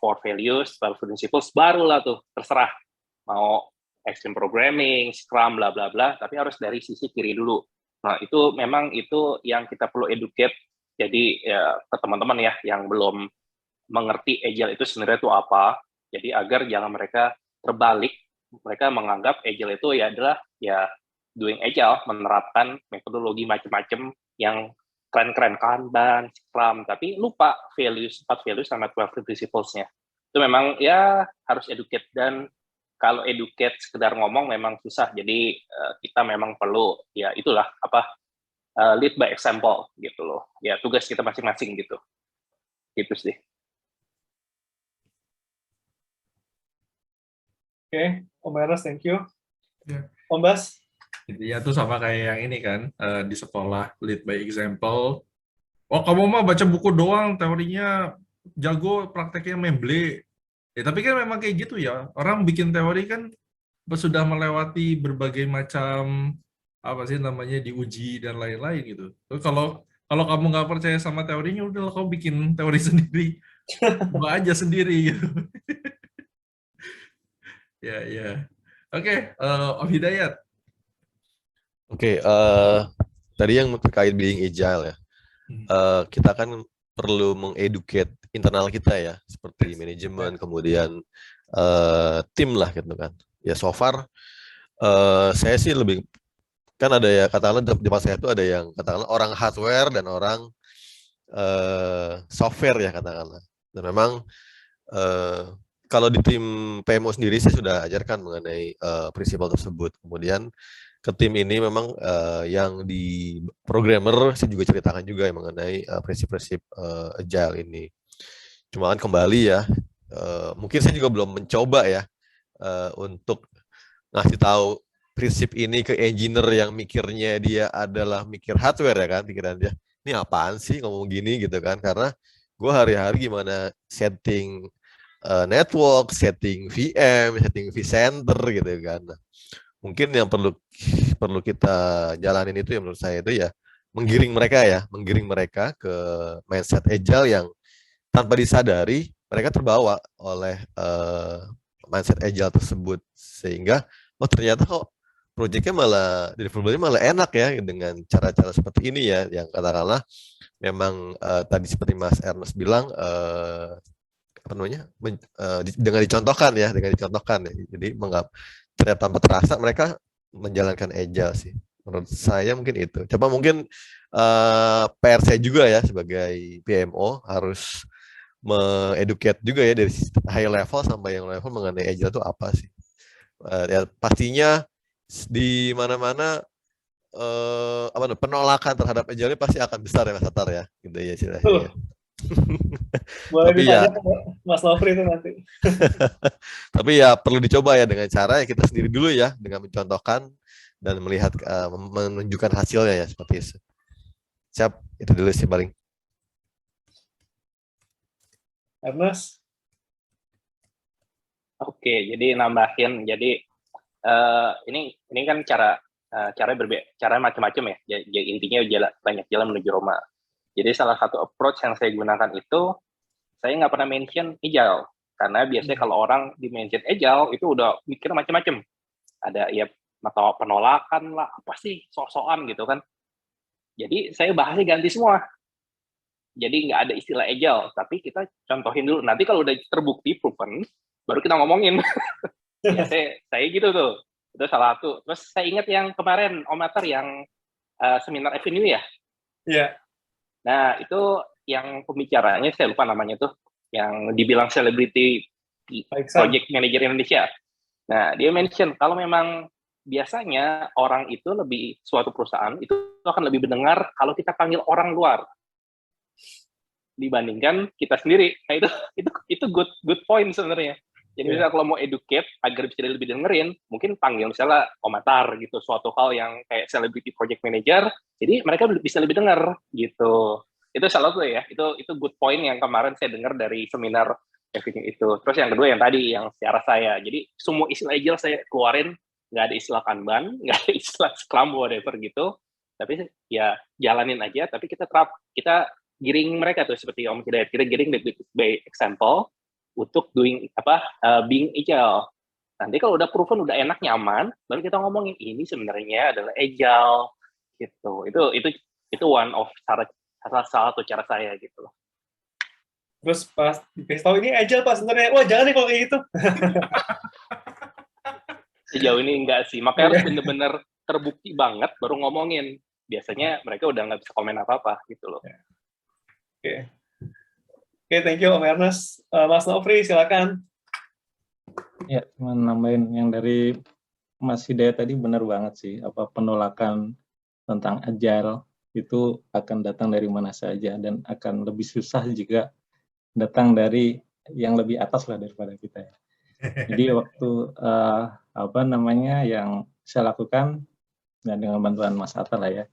4 values, 12 principles, barulah tuh terserah mau extreme programming, Scrum, bla bla bla, tapi harus dari sisi kiri dulu. Nah, itu memang itu yang kita perlu educate. Jadi ya, ke teman-teman ya yang belum mengerti agile itu sebenarnya itu apa. Jadi agar jangan mereka terbalik, mereka menganggap agile itu ya adalah ya doing agile, menerapkan metodologi macam-macam yang keren-keren, Kanban, Scrum, tapi lupa values, 4 values sama 12 principles-nya. Itu memang ya harus educate, dan kalau educate sekedar ngomong memang susah. Jadi kita memang perlu ya itulah lead by example gitu loh. Ya tugas kita masing-masing gitu. Gitu sih. Oke, Om Ernest, thank you. Ya. Om Bas? Intinya tuh sama kayak yang ini kan, di sekolah lead by example. Oh, kamu mah baca buku doang, teorinya jago, prakteknya memble. Ya, tapi kan memang kayak gitu ya. Orang bikin teori kan sudah melewati berbagai macam apa sih namanya diuji dan lain-lain gitu. Terus kalau kamu nggak percaya sama teorinya, udah kamu bikin teori sendiri, coba aja sendiri gitu. Ya. Oke, Om Hidayat. Oke, tadi yang terkait being agile ya. Kita kan perlu mengeducate internal kita ya, seperti manajemen, kemudian tim lah gitu kan. Ya so far, saya sih lebih, kan ada ya katakanlah di masa saya itu ada yang katakanlah orang hardware dan orang software ya katakanlah. Dan memang kalau di tim PMO sendiri saya sudah ajarkan mengenai prinsip tersebut. Kemudian ke tim ini memang yang di programmer saya juga ceritakan juga yang mengenai prinsip-prinsip agile ini. Cuma kan kembali ya, mungkin saya juga belum mencoba ya untuk ngasih tahu prinsip ini ke engineer yang mikirnya dia adalah mikir hardware ya kan, pikiran dia ini apaan sih ngomong gini gitu kan, karena gue hari-hari gimana setting network, setting VM, setting vCenter gitu kan. Mungkin yang perlu kita jalanin itu ya menurut saya itu ya menggiring mereka ke mindset agile yang tanpa disadari mereka terbawa oleh mindset agile tersebut, sehingga ternyata kok proyeknya malah deliverable-nya malah enak ya dengan cara-cara seperti ini ya, yang katakanlah memang tadi seperti Mas Ernest bilang dengan dicontohkan ya, jadi ternyata tanpa terasa mereka menjalankan agile sih. Menurut saya mungkin itu. Coba mungkin PR saya juga ya sebagai PMO harus me-educate juga ya dari high level sampai yang level mengenai agile itu apa sih. Ya pastinya di mana-mana penolakan terhadap agile pasti akan besar ya Mas Atar ya, gitu ya istilahnya. Boleh tapi ditanya ke Mas Lovri itu nanti. Tapi ya perlu dicoba ya dengan cara ya kita sendiri dulu ya, dengan mencontohkan dan melihat menunjukkan hasilnya ya seperti itu. Siap, itu dulu sih paling. Ernest? Oke, jadi nambahin. Jadi ini kan cara macam-macam ya. Jadi intinya banyak jalan menuju Roma. Jadi salah satu approach yang saya gunakan itu, saya nggak pernah mention agile. Karena biasanya kalau orang di mention agile, itu udah mikir macam-macam. Ada ya atau penolakan lah, apa sih, sok-sokan gitu kan. Jadi saya bahasnya ganti semua. Jadi nggak ada istilah agile, tapi kita contohin dulu. Nanti kalau udah terbukti, proven, baru kita ngomongin. Ya, saya gitu tuh. Itu salah satu. Terus saya ingat yang kemarin, Om Atar yang seminar Avenue ya? Iya. Nah, itu yang pembicaranya, saya lupa namanya tuh, yang dibilang selebriti project manager Indonesia. Nah, dia mention, kalau memang biasanya orang itu suatu perusahaan, itu akan lebih mendengar kalau kita panggil orang luar dibandingkan kita sendiri. Nah, itu good point sebenarnya. Jadi misalnya kalau mau educate, agar bisa lebih dengerin, mungkin panggil misalnya Om Atar gitu, suatu hal yang kayak celebrity project manager, jadi mereka bisa lebih dengar gitu. Itu salah satu ya, itu good point yang kemarin saya dengar dari seminar Avenue itu. Terus yang kedua yang tadi, yang secara saya, jadi semua istilah agile saya keluarin, nggak ada istilah Kanban, nggak ada istilah Scrum, whatever gitu, tapi ya jalanin aja, tapi kita giring mereka tuh, seperti Om Hidayat, kita giring by example, untuk being agile. Nanti kalau udah proven, udah enak, nyaman, baru kita ngomongin ini sebenarnya adalah agile gitu. Itu one of salah satu cara saya gitu loh. Terus pas dikasih tahu ini agile Pak sebenarnya, wah jangan nih kalau kayak gitu. Sejauh ini enggak sih, makanya harus bener-bener terbukti banget baru ngomongin. Biasanya mereka udah nggak bisa komen apa-apa gitu loh. Oke, thank you Om Ernest. Mas Nofri, silakan. Ya, cuma nambahin yang dari Mas Hidayat tadi benar banget sih, apa penolakan tentang agile itu akan datang dari mana saja dan akan lebih susah jika datang dari yang lebih atas lah daripada kita ya. Jadi waktu yang saya lakukan dan dengan bantuan Mas Atta lah ya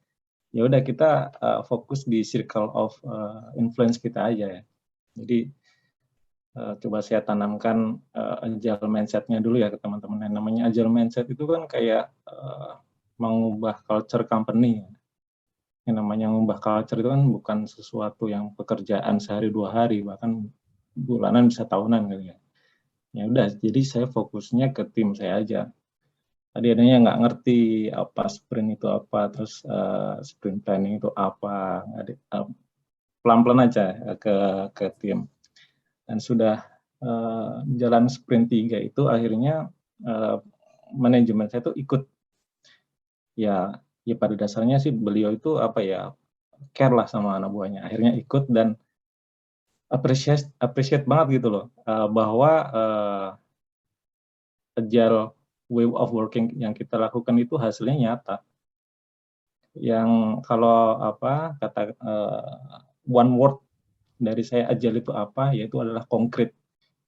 udah kita fokus di circle of influence kita aja ya. Jadi coba saya tanamkan agile mindset-nya dulu ya ke teman-teman. Yang namanya agile mindset itu kan kayak mengubah culture company. Yang namanya mengubah culture itu kan bukan sesuatu yang pekerjaan sehari 2 hari, bahkan bulanan bisa tahunan kali ya. Ya udah, jadi saya fokusnya ke tim saya aja. Tadi adanya nggak ngerti apa sprint itu apa, terus sprint planning itu apa, pelan-pelan aja ke tim. Dan sudah jalan sprint 3 itu akhirnya manajemen saya itu ikut. Ya pada dasarnya sih beliau itu care lah sama anak buahnya. Akhirnya ikut dan appreciate banget gitu loh, bahwa agile way of working yang kita lakukan itu hasilnya nyata. Yang kalau kata one word dari saya agile itu apa, yaitu adalah konkret.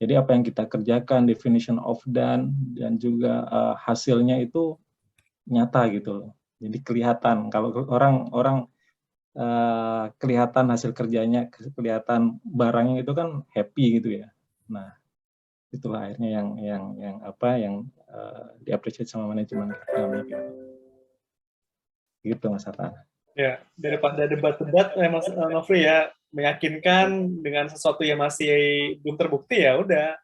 Jadi apa yang kita kerjakan, definition of done, dan juga hasilnya itu nyata gitu loh. Jadi kelihatan, kalau orang kelihatan hasil kerjanya, kelihatan barangnya itu kan happy gitu ya. Nah, itulah akhirnya yang diapresiasi sama manajemen kita. Gitu Mas Hatta. Ya, daripada debat-debat Mas Nofri ya, meyakinkan dengan sesuatu yang masih belum terbukti ya udah.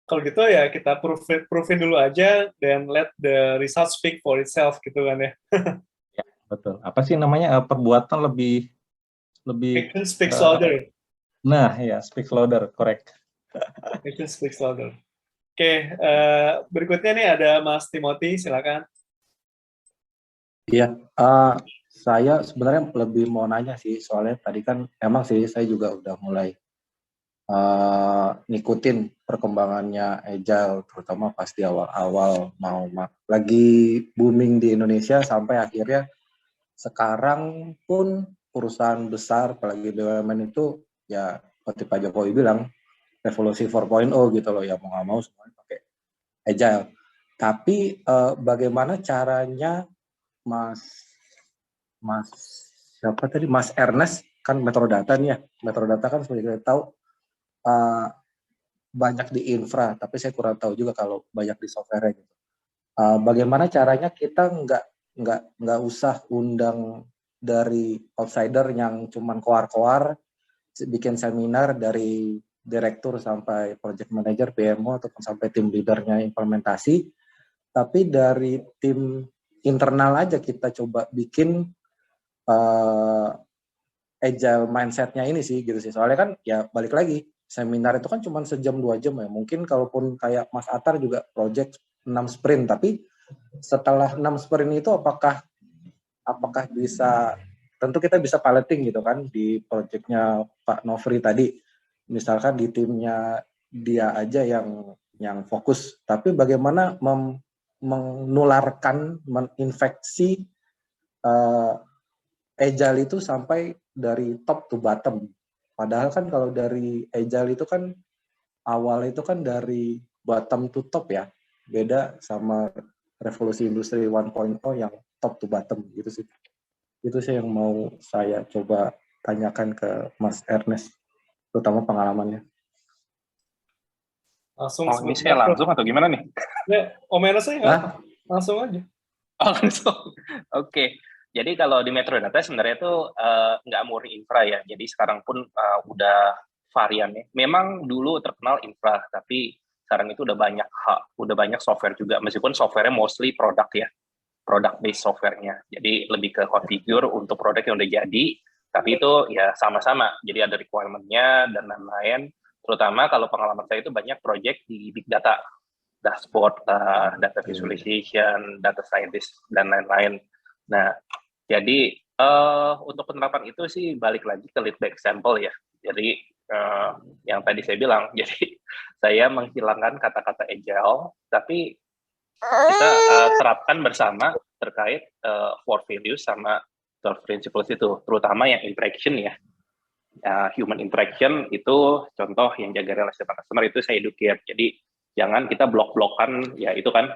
Kalau gitu ya kita proofin dulu aja dan let the result speak for itself gitu kan ya. Ya, betul. Apa sih namanya perbuatan lebih Action speaks louder. Nah, ya speaks louder, correct. Action speaks louder. Oke, berikutnya nih ada Mas Timothy, silakan. Iya, saya sebenarnya lebih mau nanya sih, soalnya tadi kan emang sih saya juga udah mulai ngikutin perkembangannya Agile, terutama pas di awal-awal lagi booming di Indonesia, sampai akhirnya sekarang pun perusahaan besar, apalagi BUMN itu, ya seperti Pak Jokowi bilang, revolusi 4.0 gitu loh, ya mau nggak mau semuanya pakai Agile. Tapi bagaimana caranya Mas Ernest kan Metrodata nih ya. Metrodata kan seperti kita tahu banyak di infra, tapi saya kurang tahu juga kalau banyak di software gitu. Bagaimana caranya kita nggak usah undang dari outsider yang cuman koar-koar, bikin seminar dari direktur sampai project manager, PMO ataupun sampai tim leadernya implementasi, tapi dari tim internal aja kita coba bikin agile mindset-nya ini sih gitu sih. Soalnya kan ya balik lagi, seminar itu kan cuma sejam 2 jam ya. Mungkin kalaupun kayak Mas Atar juga project 6 sprint, tapi setelah 6 sprint itu apakah bisa, tentu kita bisa piloting gitu kan di projectnya Pak Nofri tadi. Misalkan di timnya dia aja yang fokus, tapi bagaimana menularkan, menginfeksi agile itu sampai dari top to bottom. Padahal kan kalau dari agile itu kan awal itu kan dari bottom to top ya. Beda sama revolusi industri 1.0 yang top to bottom gitu sih. Itu sih yang mau saya coba tanyakan ke Mas Ernest, terutama pengalamannya. Langsung ini saya langsung atau gimana nih? Ya, Om Ernest nggak? Langsung aja. Oh, langsung. Oke. Jadi kalau di Metrodata sebenarnya itu nggak murni infra ya. Jadi sekarang pun udah variannya. Memang dulu terkenal infra, tapi sekarang itu udah banyak software juga, meskipun softwarenya mostly product ya, product based softwarenya. Jadi lebih ke configure untuk produk yang udah jadi, tapi itu ya sama-sama. Jadi ada requirement-nya dan lain-lain. Terutama kalau pengalaman saya itu banyak project di big data, dashboard, data visualization, data scientist dan lain-lain. Nah, jadi untuk penerapan itu sih balik lagi ke lead by example ya. Jadi yang tadi saya bilang, jadi saya menghilangkan kata-kata agile, tapi kita terapkan bersama terkait 4 values sama 12 principles itu, terutama yang interaction ya. Human interaction itu contoh yang jaga relasi sama customer itu saya educate. Jadi jangan kita blok-blokan, ya itu kan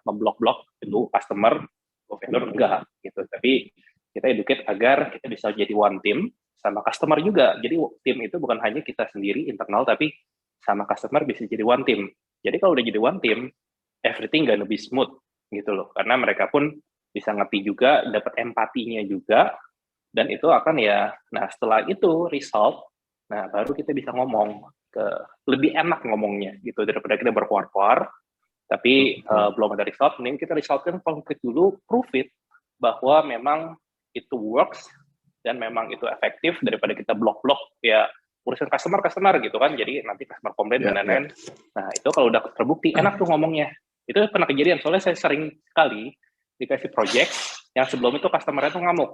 memblok-blok itu customer, vendor enggak gitu. Tapi kita educate agar kita bisa jadi one team sama customer juga. Jadi tim itu bukan hanya kita sendiri internal, tapi sama customer bisa jadi one team. Jadi kalau udah jadi one team, everything gonna be smooth gitu loh. Karena mereka pun bisa ngerti juga, dapat empatinya juga, dan itu akan ya, nah setelah itu result, nah baru kita bisa ngomong lebih enak ngomongnya gitu daripada kita berkuar-kuar, tapi belum ada result, mending kita resultkan konkret dulu, prove it bahwa memang itu works dan memang itu efektif daripada kita blok-blok ya urusan customer gitu kan, jadi nanti customer komplain dan lain-lain. Nah itu kalau udah terbukti enak tuh ngomongnya. Itu pernah kejadian, soalnya saya sering sekali dikasih project yang sebelum itu customer-nya tuh ngamuk,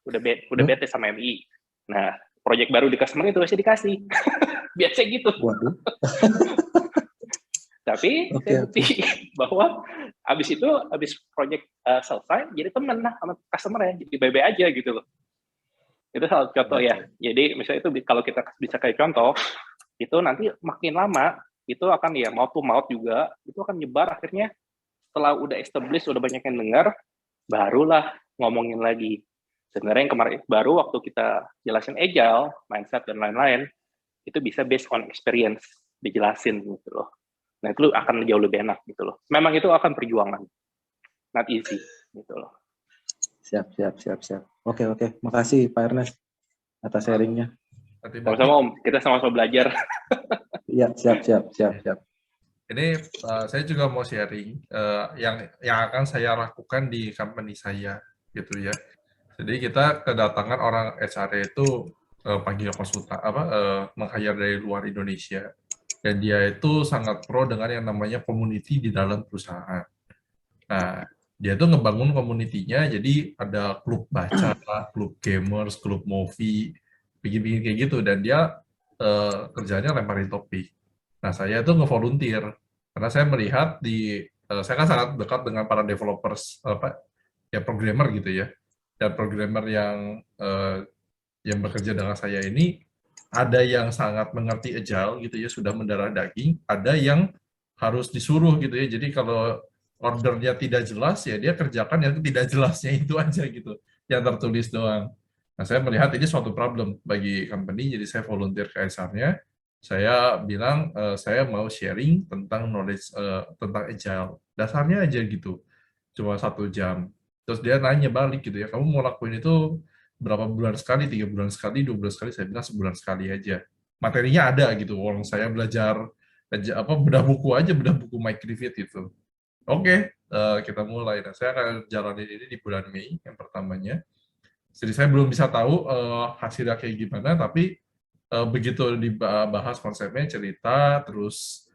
udah bete sama MI. Nah project baru di customer itu masih dikasih, biasa gitu. Tapi saya bukti bahwa abis project selesai, jadi temen lah sama customer-nya, jadi bye-bye aja gitu loh. Itu salah contoh ya. Jadi misalnya itu kalau kita bisa kayak contoh, itu nanti makin lama itu akan ya mouth to mouth juga, itu akan nyebar akhirnya setelah udah established, udah banyak yang dengar, barulah ngomongin lagi. Sebenarnya yang kemarin baru waktu kita jelasin agile, mindset dan lain-lain, itu bisa based on experience dijelasin gitu loh. Nah itu akan jauh lebih enak gitu loh. Memang itu akan perjuangan, not easy gitu loh. Siap. Oke. Makasih Pak Ernest atas sharingnya. Sama-sama Om, kita sama-sama belajar. Iya, siap. Ini saya juga mau sharing yang akan saya lakukan di company saya gitu ya. Jadi kita kedatangan orang HR itu panggil konsultan meng-hire dari luar Indonesia. Dan dia itu sangat pro dengan yang namanya community di dalam perusahaan. Nah, dia tuh ngebangun community-nya, jadi ada klub baca, klub gamers, klub movie, bikin-bikin kayak gitu, dan dia kerjanya lemparin topik. Nah, saya tuh nge-volunteer, karena saya melihat saya kan sangat dekat dengan para developers, programmer gitu ya, dan programmer yang bekerja dengan saya ini, ada yang sangat mengerti agile gitu ya, sudah mendarah daging, ada yang harus disuruh gitu ya, jadi kalau ordernya tidak jelas, ya dia kerjakan yang tidak jelasnya itu aja gitu, yang tertulis doang. Nah, saya melihat ini suatu problem bagi company, jadi saya volunteer ke HR-nya, saya bilang, saya mau sharing tentang knowledge, tentang agile, dasarnya aja gitu, cuma 1 jam. Terus dia nanya balik gitu ya, kamu mau lakuin itu berapa bulan sekali, 3 bulan sekali, 2 bulan sekali, saya bilang sebulan sekali aja. Materinya ada gitu, orang saya belajar bedah buku Mike Griffith itu. Oke, kita mulai. Nah, saya akan jalanin ini di bulan Mei yang pertamanya. Jadi saya belum bisa tahu hasilnya kayak gimana, tapi begitu dibahas konsepnya, cerita, terus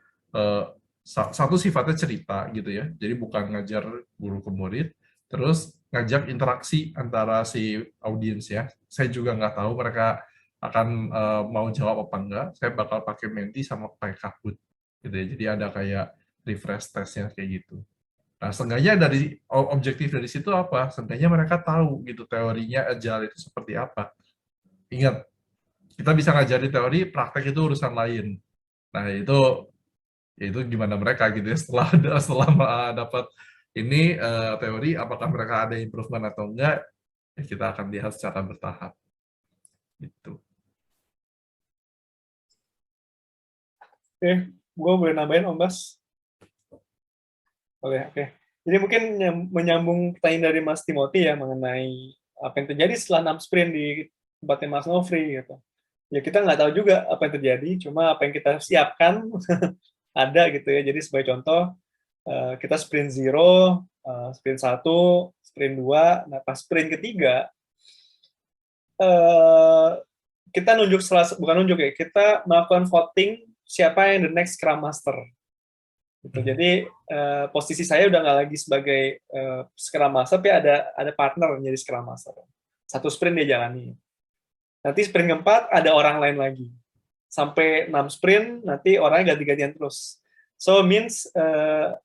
satu sifatnya cerita gitu ya. Jadi bukan ngajar guru ke murid, terus ngajak interaksi antara si audiens ya. Saya juga nggak tahu mereka akan mau jawab apa enggak. Saya bakal pakai Menti sama pakai Kahoot gitu ya. Jadi ada kayak refresh testnya kayak gitu. Nah, seenggaknya dari objektif dari situ apa? Seenggaknya mereka tahu gitu teorinya agile itu seperti apa. Ingat, kita bisa ngajari teori, praktek itu urusan lain. Nah, itu gimana mereka gitu ya setelah dapat ini teori, apakah mereka ada improvement atau enggak, ya kita akan lihat secara bertahap. Gitu. Oke, gue boleh nambahin Om Bas? Oke. Jadi mungkin menyambung pertanyaan dari Mas Timothy ya mengenai apa yang terjadi setelah 6 sprint di tempatnya Mas Nofri gitu. Ya kita nggak tahu juga apa yang terjadi, cuma apa yang kita siapkan ada gitu ya. Jadi sebagai contoh, kita sprint 0, sprint 1, sprint 2, nah pas sprint ketiga, kita bukan nunjuk ya, kita melakukan voting siapa yang the next Scrum Master. Gitu. Jadi posisi saya udah nggak lagi sebagai Scrum Master, tapi ada partner menjadi Scrum Master. Satu sprint dia jalani. Nanti sprint keempat ada orang lain lagi. Sampai 6 sprint, nanti orangnya ganti-gantian terus. So means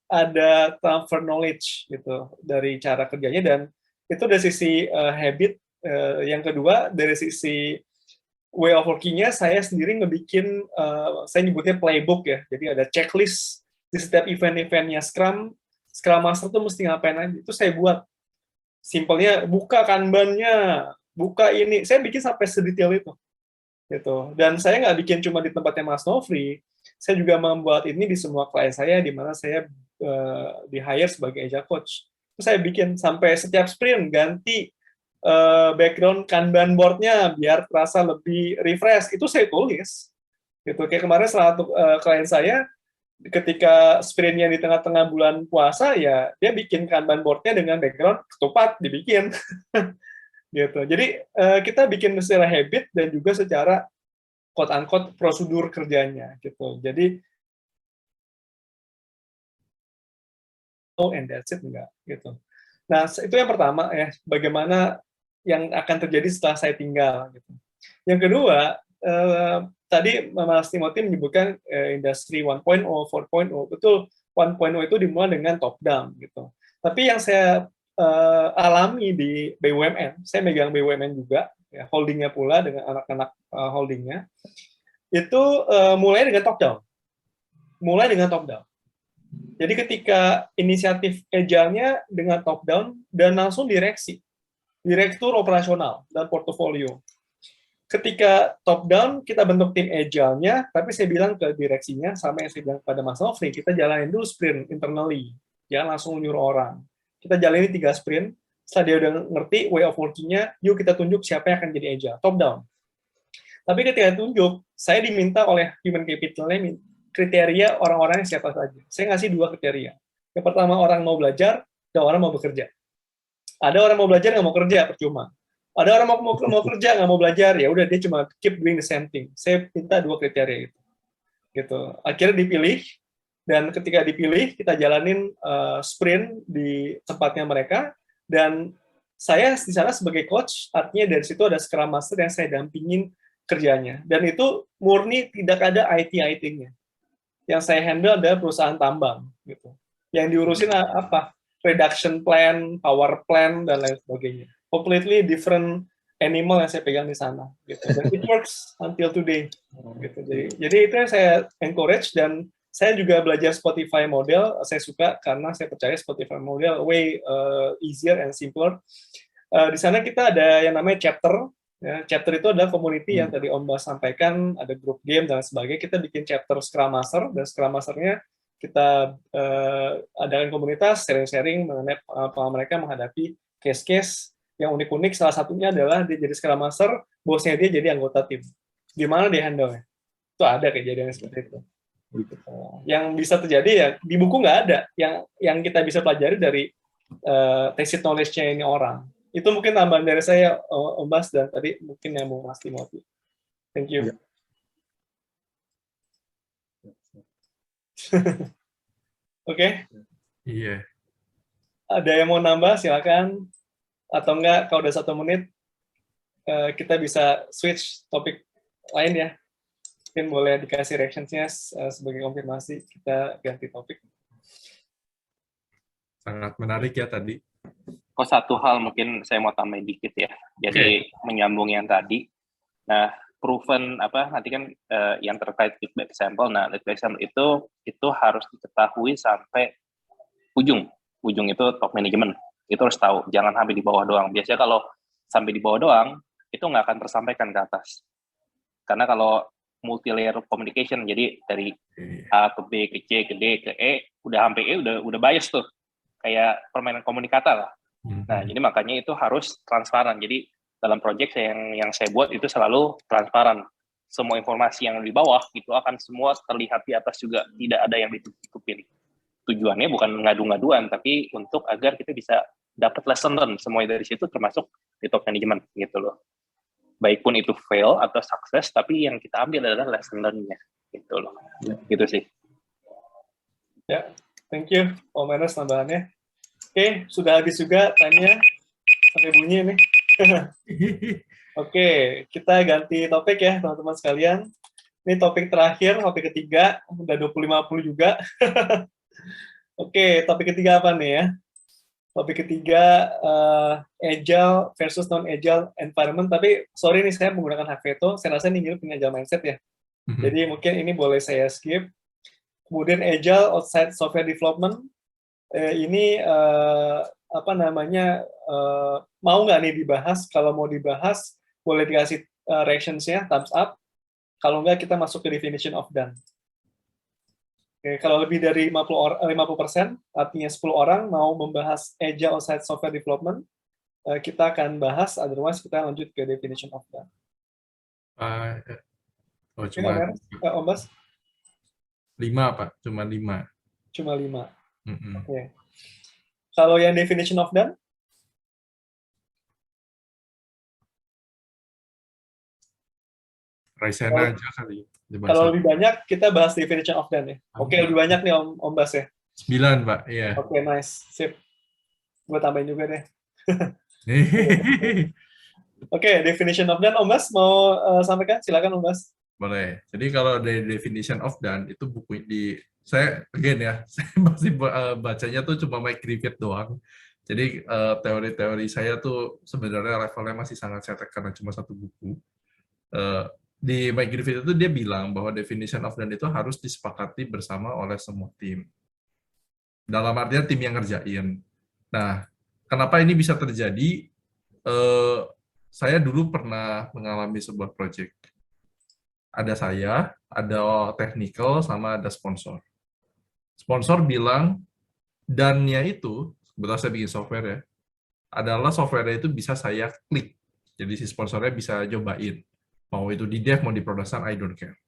ada transfer knowledge gitu dari cara kerjanya, dan itu dari sisi habit. Yang kedua dari sisi way of working-nya, saya sendiri ngebikin, saya nyebutnya playbook ya. Jadi ada checklist di setiap event-eventnya Scrum Master tuh mesti ngapain aja. Itu saya buat. Simpelnya buka kanbannya, buka ini. Saya bikin sampai sedetail itu. Gitu. Dan saya nggak bikin cuma di tempatnya Mas Nofri, saya juga membuat ini di semua klien saya, di mana saya di-hire sebagai Agile Coach. Itu saya bikin sampai setiap sprint ganti background Kanban board-nya biar terasa lebih refresh. Itu saya tulis. Gitu. Kayak kemarin salah satu klien saya, ketika sprintnya di tengah-tengah bulan puasa, ya dia bikin Kanban board-nya dengan background ketupat, dibikin. Gitu. Jadi kita bikin secara habit dan juga secara quote-unquote prosedur kerjanya. Gitu. Jadi, oh and that's it, enggak. Gitu. Nah, itu yang pertama ya, bagaimana yang akan terjadi setelah saya tinggal. Gitu. Yang kedua, tadi Mas Timothy menyebutkan industri 1.0, 4.0, betul 1.0 itu dimulai dengan top down gitu. Tapi yang saya alami di BUMN, saya megang BUMN juga, ya, holdingnya pula dengan anak-anak holdingnya, itu mulai dengan top down. Mulai dengan top down. Jadi ketika inisiatif Agile-nya dengan top down dan langsung direktur operasional dan portofolio. Ketika top down, kita bentuk tim Agile-nya, tapi saya bilang ke direksinya, sama yang saya bilang pada Mas Nofri, kita jalanin dulu sprint internally, jangan langsung nyuruh orang. Kita jalani 3 sprint, setelah dia udah ngerti way of working-nya, yuk kita tunjuk siapa yang akan jadi Agile, top down. Tapi ketika tunjuk, saya diminta oleh human capital-nya kriteria orang-orangnya siapa saja. Saya ngasih 2 kriteria. Yang pertama, orang mau belajar, dan orang mau bekerja. Ada orang mau belajar, nggak mau kerja, percuma. Ada orang mau kerja, nggak mau belajar, ya udah dia cuma keep doing the same thing. Saya minta 2 kriteria itu. Gitu. Akhirnya dipilih, dan ketika dipilih, kita jalanin sprint di tempatnya mereka, dan saya di sana sebagai coach, artinya dari situ ada Scrum Master yang saya dampingin kerjanya. Dan itu murni tidak ada IT-nya. Yang saya handle adalah perusahaan tambang. Gitu. Yang diurusin apa? Reduction plan, power plan, dan lain sebagainya. Completely different animal yang saya pegang di sana. Gitu. Dan it works until today. Gitu. Jadi itu yang saya encourage, dan saya juga belajar Spotify model. Saya suka karena saya percaya Spotify model way easier and simpler. Di sana kita ada yang namanya chapter. Ya, chapter itu adalah community yang tadi Om Bas sampaikan, ada grup game dan sebagainya. Kita bikin chapter Scrum Master, dan Scrum Master-nya kita adakan komunitas, sharing-sharing mengenai pengalaman mereka menghadapi case-case yang unik-unik. Salah satunya adalah dia jadi Scrum Master, bosnya dia jadi anggota tim. Gimana dia handle-nya? Itu ada kejadian seperti itu. Yang bisa terjadi ya di buku nggak ada. Yang kita bisa pelajari dari tacit knowledge-nya ini orang. Itu mungkin tambahan dari saya, Om Bas, dan tadi mungkin yang mau Mas Timothy. Thank you. Oke. Iya. Ada yang mau nambah, silakan. Atau enggak, kalau udah 1 menit, kita bisa switch topik lain ya. Mungkin boleh dikasih reactions-nya sebagai konfirmasi, kita ganti topik. Sangat menarik ya tadi. Kok satu hal mungkin saya mau tambahin dikit ya. Jadi menyambung yang tadi. Nah, proven nanti kan yang terkait feedback sample. Nah, feedback sample itu harus diketahui sampai ujung. Ujung itu top management. Itu harus tahu, jangan sampai di bawah doang. Biasanya kalau sampai di bawah doang, itu nggak akan tersampaikan ke atas. Karena kalau multi-layer communication, jadi dari A ke B ke C ke D ke E, udah sampai E udah bias tuh. Kayak permainan komunikata lah. Nah, jadi makanya itu harus transparan. Jadi dalam project yang saya buat itu selalu transparan. semua informasi yang di bawah itu akan semua terlihat di atas juga, tidak ada yang ditutupin. Tujuannya bukan ngadu-ngaduan, tapi untuk agar kita bisa dapat lesson learn semuanya dari situ, termasuk di top management gitu loh. Baik pun itu fail atau sukses, tapi yang kita ambil adalah lesson learn-nya gitu loh. Gitu sih. Ya, thank you Om Ernest tambahannya. Oke, sudah habis juga time-nya sampai bunyi nih. Oke, kita ganti topik ya teman-teman sekalian. Ini topik terakhir, topik ketiga, udah 20.50 juga. Oke, topik ketiga apa nih ya? Topik ketiga, agile versus non-agile environment. Tapi sorry nih, saya menggunakan hak veto. Saya rasa ini punya agile mindset ya. Jadi mungkin ini boleh saya skip. Kemudian agile outside software development. Ini apa namanya, mau nggak nih dibahas? Kalau mau dibahas, boleh dikasih reactions-nya, thumbs up. Kalau nggak, kita masuk ke definition of done. Oke, kalau lebih dari 50%, artinya 10 orang mau membahas agile outside software development, kita akan bahas, otherwise kita lanjut ke definition of done. Cuma Om Bas? 5, Pak. Cuma 5. Cuma 5. Oke. Kalau yang definition of done? Raisena aja kali. Kalau lebih banyak, kita bahas definition of done ya. Oke, lebih banyak nih Om Bas ya. 9, Pak. Iya. Oke, nice. Sip. Gue tambahin juga deh. Oke, definition of done. Om Bas mau sampaikan? Silakan Om Bas. Boleh. Jadi kalau dari definition of done, itu buku di saya again ya, saya masih bacanya tuh cuma Mike Griffith doang. Jadi teori-teori saya tuh sebenarnya levelnya masih sangat cetek karena cuma satu buku. Di Mike Griffith itu dia bilang bahwa definition of done itu harus disepakati bersama oleh semua tim. Dalam artian tim yang ngerjain. Nah, kenapa ini bisa terjadi? Saya dulu pernah mengalami sebuah project. Ada saya, ada technical, sama ada sponsor. Sponsor bilang, dan-nya itu, kebetulan saya bikin software ya, adalah software itu bisa saya klik. Jadi si sponsornya bisa cobain. Mau itu di dev, mau di production, I don't care.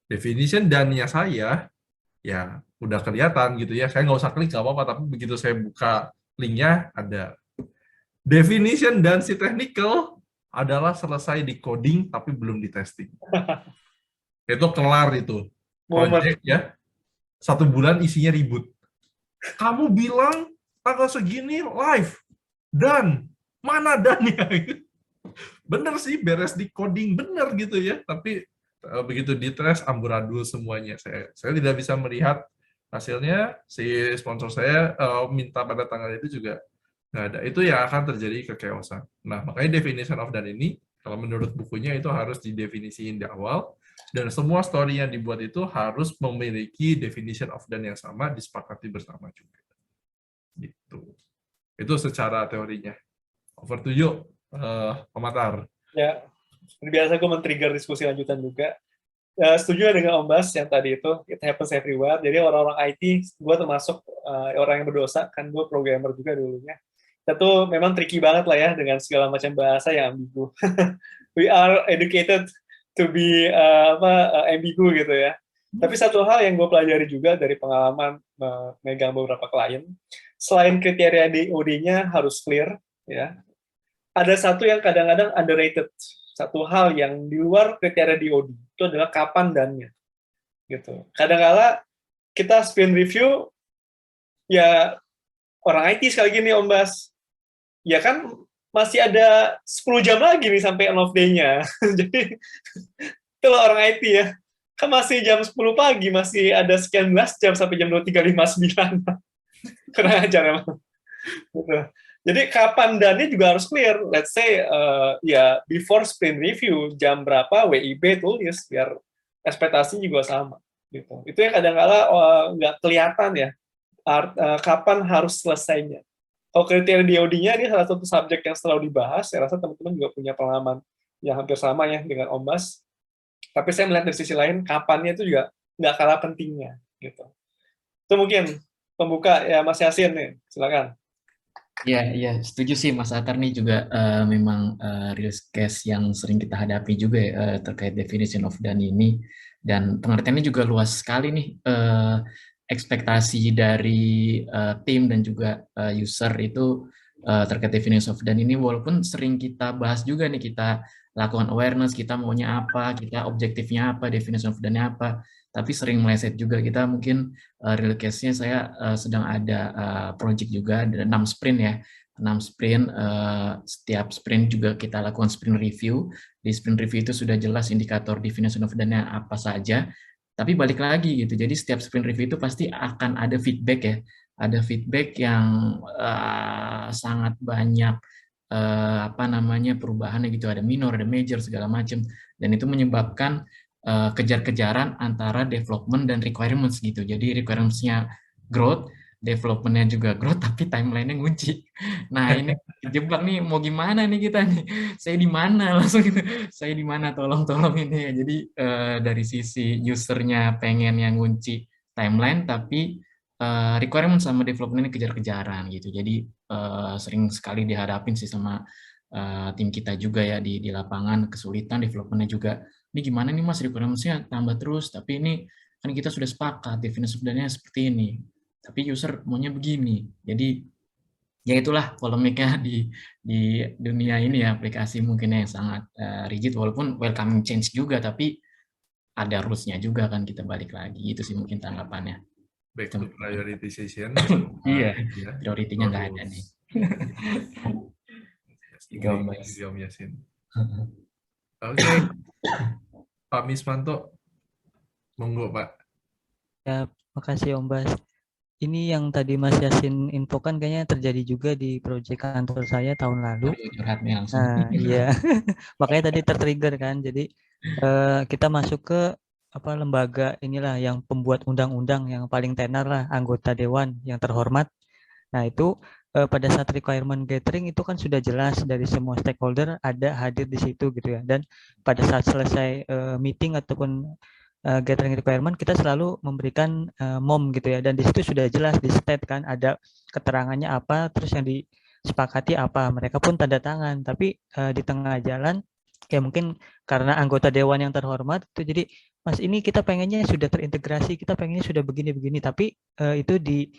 Definition dan-nya saya, ya udah kelihatan gitu ya. Saya nggak usah klik, nggak apa-apa, tapi begitu saya buka linknya, ada. Definition dan si technical adalah selesai di coding, tapi belum di testing. Itu kelar itu. Project ya. 1 bulan isinya ribut. Kamu bilang tanggal segini live. Dan mana dan-nya? Bener sih, beres di coding bener gitu ya, tapi begitu di tes amburadul semuanya. Saya tidak bisa melihat hasilnya. Si sponsor saya minta pada tanggal itu juga nggak ada. Itu yang akan terjadi kechaosan. Nah, makanya definition of done ini, kalau menurut bukunya itu harus didefinisiin di awal, dan semua story yang dibuat itu harus memiliki definition of done yang sama, disepakati bersama juga. Gitu. Itu secara teorinya. Over to you. Komentar. Ya, biasa gue men-trigger diskusi lanjutan juga. Setuju dengan Om Bas yang tadi itu, it happens everywhere. Jadi orang-orang IT, gue termasuk orang yang berdosa, kan gue programmer juga dulunya. Kita tuh memang tricky banget lah ya, dengan segala macam bahasa yang ambigu. We are educated to be ambigu gitu ya. Tapi satu hal yang gue pelajari juga dari pengalaman megang beberapa klien, selain kriteria DOD-nya harus clear, ya, ada satu yang kadang-kadang underrated, satu hal yang di luar kriteria DOD, itu adalah kapan dannya. Gitu. Kadang-kala kita sprint review, ya orang IT sekali lagi nih Om Bas, ya kan masih ada 10 jam lagi nih sampai end of day-nya. Jadi, kalau orang IT ya, kan masih jam 10 pagi, masih ada sekian belas jam sampai jam 23.59. Kurang ajar emang. Gitu. Jadi kapan dannya juga harus clear. Let's say ya before sprint review jam berapa WIB tulis biar ekspektasi juga sama. Gitu. Itu yang kadang-kala nggak kelihatan ya kapan harus selesainya. Kalau kriteria DOD-nya ini salah satu subjek yang selalu dibahas. Saya rasa teman-teman juga punya pengalaman yang hampir sama ya dengan Om Bas. Tapi saya melihat dari sisi lain kapannya itu juga nggak kalah pentingnya. Gitu. Itu mungkin pembuka ya Mas Yasin nih, silakan. Ya, setuju sih Mas Atar nih juga memang real case yang sering kita hadapi juga ya, terkait definition of done ini, dan pengertiannya juga luas sekali nih, ekspektasi dari tim dan juga user itu terkait definition of done ini, walaupun sering kita bahas juga nih, kita lakukan awareness, kita maunya apa, kita objektifnya apa, definition of done-nya apa, tapi sering meleset juga. Kita mungkin real case-nya saya sedang ada project juga, ada 6 sprint ya, 6 sprint, setiap sprint juga kita lakukan sprint review. Di sprint review itu sudah jelas indikator definition of done-nya apa saja, tapi balik lagi gitu, jadi setiap sprint review itu pasti akan ada feedback ya, ada feedback yang sangat banyak apa namanya perubahannya gitu, ada minor, ada major, segala macam, dan itu menyebabkan kejar-kejaran antara development dan requirements gitu. Jadi requirements-nya growth, development-nya juga growth, tapi timeline-nya ngunci. Nah ini terjebak nih, mau gimana nih kita nih? Saya di mana langsung gitu? Saya di mana? Tolong ini ya. Jadi dari sisi usernya pengen yang ngunci timeline, tapi requirement sama development ini kejar-kejaran gitu. Jadi sering sekali dihadapin sih sama tim kita juga ya di lapangan, kesulitan development-nya juga. Ini gimana nih Mas, requirements-nya tambah terus, tapi ini kan kita sudah sepakat definisi sebenarnya seperti ini, tapi user maunya begini. Jadi ya itulah polemiknya di dunia ini ya, aplikasi mungkin yang sangat rigid, walaupun welcoming change juga, tapi ada rules-nya juga kan, kita balik lagi. Itu sih mungkin tanggapannya. Back to prioritization. Iya, Ya, prioritinya nggak ada nih. Juga Om Yasin. Oke, Pak Mismanto, monggo Pak. Ya, makasih Om Bas. Ini yang tadi Mas Yasin infokan kayaknya terjadi juga di proyek kantor saya tahun lalu. Nah, iya, makanya tadi tertrigger kan. Jadi kita masuk ke lembaga inilah yang pembuat undang-undang yang paling tenar lah, anggota dewan yang terhormat. Nah itu pada saat requirement gathering itu kan sudah jelas dari semua stakeholder ada hadir di situ gitu ya. Dan pada saat selesai meeting ataupun gathering requirement, kita selalu memberikan MOM gitu ya, dan di situ sudah jelas di state kan ada keterangannya apa, terus yang disepakati apa, mereka pun tanda tangan. Tapi di tengah jalan ya mungkin karena anggota dewan yang terhormat itu, jadi Mas ini kita pengennya sudah terintegrasi, kita pengennya sudah begini-begini, tapi itu di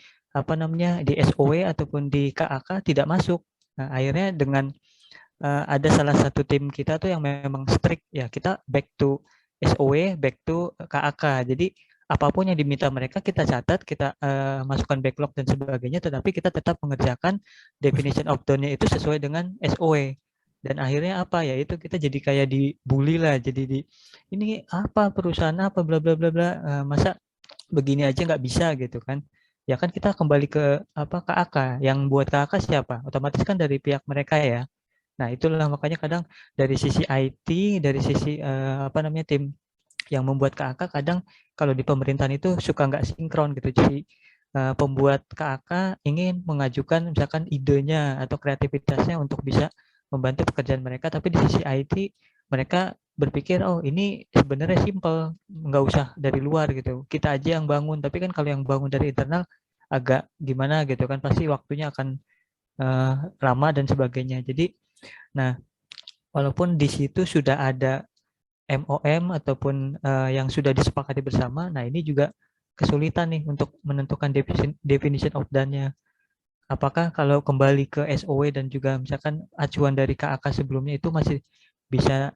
di SOW ataupun di KAK tidak masuk. Nah, akhirnya dengan ada salah satu tim kita tuh yang memang strict ya, kita back to SOW, back to KAK. Jadi apapun yang diminta mereka kita catat, kita masukkan backlog dan sebagainya, tetapi kita tetap mengerjakan definition of done-nya itu sesuai dengan SOW. Dan akhirnya apa ya, itu kita jadi kayak dibully lah, jadi ini apa perusahaan apa bla bla bla bla, masa begini aja nggak bisa gitu kan. Ya kan kita kembali ke KAK, yang buat KAK siapa? Otomatis kan dari pihak mereka ya. Nah, itulah makanya kadang dari sisi IT, dari sisi tim yang membuat KAK, kadang kalau di pemerintahan itu suka nggak sinkron gitu. Jadi pembuat KAK ingin mengajukan misalkan idenya atau kreativitasnya untuk bisa membantu pekerjaan mereka, tapi di sisi IT mereka berpikir oh ini sebenarnya simple, nggak usah dari luar gitu, kita aja yang bangun. Tapi kan kalau yang bangun dari internal agak gimana gitu kan, pasti waktunya akan lama dan sebagainya. Jadi nah walaupun di situ sudah ada MOM ataupun yang sudah disepakati bersama, nah ini juga kesulitan nih untuk menentukan definition of done-nya. Apakah kalau kembali ke SOW dan juga misalkan acuan dari KAK sebelumnya itu masih bisa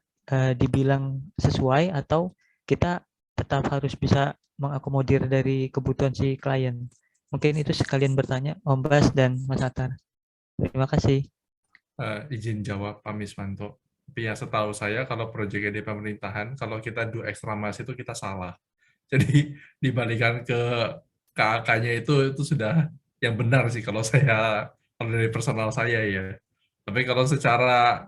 dibilang sesuai, atau kita tetap harus bisa mengakomodir dari kebutuhan si klien? Mungkin itu sekalian bertanya Om Bas dan Mas Atar. Terima kasih. Izin jawab Pak Mismanto. Tapi yang setahu saya kalau proyek di pemerintahan, kalau kita do ekstramasi itu kita salah. Jadi dibalikan ke KAK-nya itu sudah yang benar sih kalau dari personal saya ya. Tapi kalau secara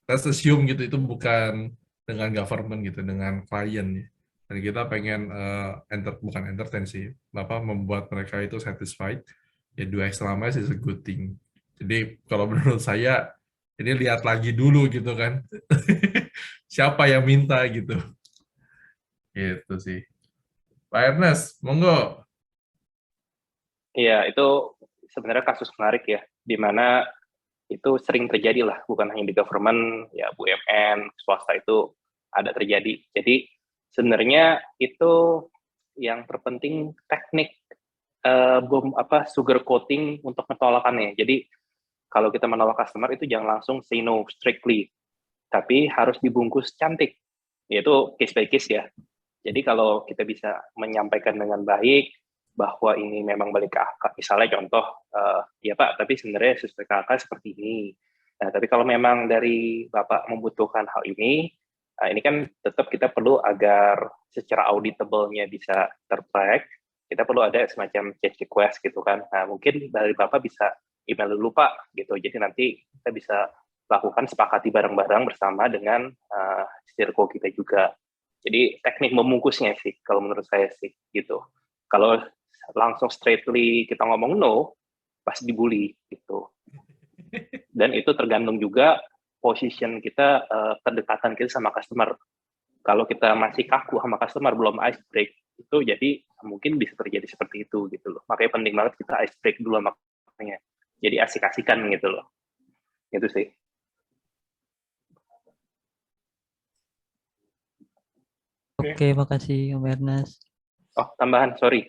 let's assume gitu, itu bukan dengan government gitu, dengan klien ya. Dan kita pengen bukan entertain sih, membuat mereka itu satisfied. Ya do extra miles is a good thing. Jadi kalau menurut saya ini lihat lagi dulu gitu kan. Siapa yang minta gitu. Gitu sih. Pak Ernest, monggo. Iya, itu sebenarnya kasus menarik ya, di mana itu sering terjadi lah, bukan hanya di government, ya BUMN, swasta itu ada terjadi. Jadi sebenarnya itu yang terpenting teknik sugar coating untuk penolakannya. Jadi kalau kita menolak customer itu jangan langsung say no strictly, tapi harus dibungkus cantik, yaitu case by case ya. Jadi kalau kita bisa menyampaikan dengan baik bahwa ini memang balik ke akar, misalnya contoh, ya Pak, tapi sebenarnya sesuai ke akar seperti ini. Nah, tapi kalau memang dari Bapak membutuhkan hal ini kan tetap kita perlu agar secara auditable-nya bisa tertrack, kita perlu ada semacam change request gitu kan. Nah, mungkin dari Bapak bisa email dulu Pak, gitu. Jadi nanti kita bisa lakukan sepakati bareng-bareng bersama dengan circle kita juga. Jadi teknik membungkusnya sih, kalau menurut saya sih, gitu. Kalau langsung straightly kita ngomong no, pasti dibully, gitu. Dan itu tergantung juga position kita, kedekatan kita sama customer. Kalau kita masih kaku sama customer, belum ice break, itu jadi mungkin bisa terjadi seperti itu, gitu loh. Makanya penting banget kita ice break dulu sama customer-nya. Jadi asik-asikan gitu loh. Itu sih. Oke, makasih Om Ernest. Oh, tambahan, sorry.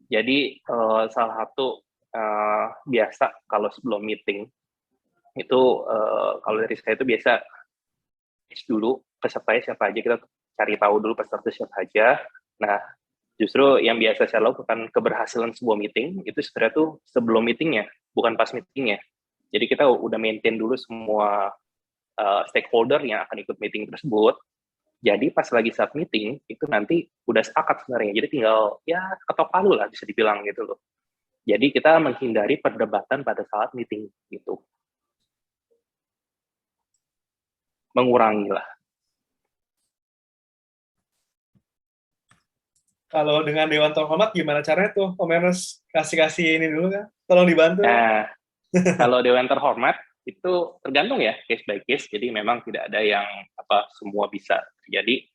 Jadi salah satu biasa kalau sebelum meeting itu kalau dari saya itu biasa dulu pesertanya siapa aja, kita cari tahu dulu peserta siapa aja. Nah, justru yang biasa saya lakukan keberhasilan sebuah meeting itu sebenarnya tuh sebelum meetingnya, bukan pas meetingnya. Jadi kita udah maintain dulu semua stakeholder yang akan ikut meeting tersebut. Jadi pas lagi saat meeting itu nanti udah sepakat sebenarnya. Jadi tinggal ya ketok palu lah bisa dibilang gitu loh. Jadi kita menghindari perdebatan pada saat meeting gitu. Mengurangi lah. Kalau dengan Dewan Terhormat gimana caranya tuh? Om Ernest kasih ini dulu kan? Tolong dibantu. Nah, kalau Dewan Terhormat itu tergantung ya case by case. Jadi memang tidak ada yang semua bisa terjadi.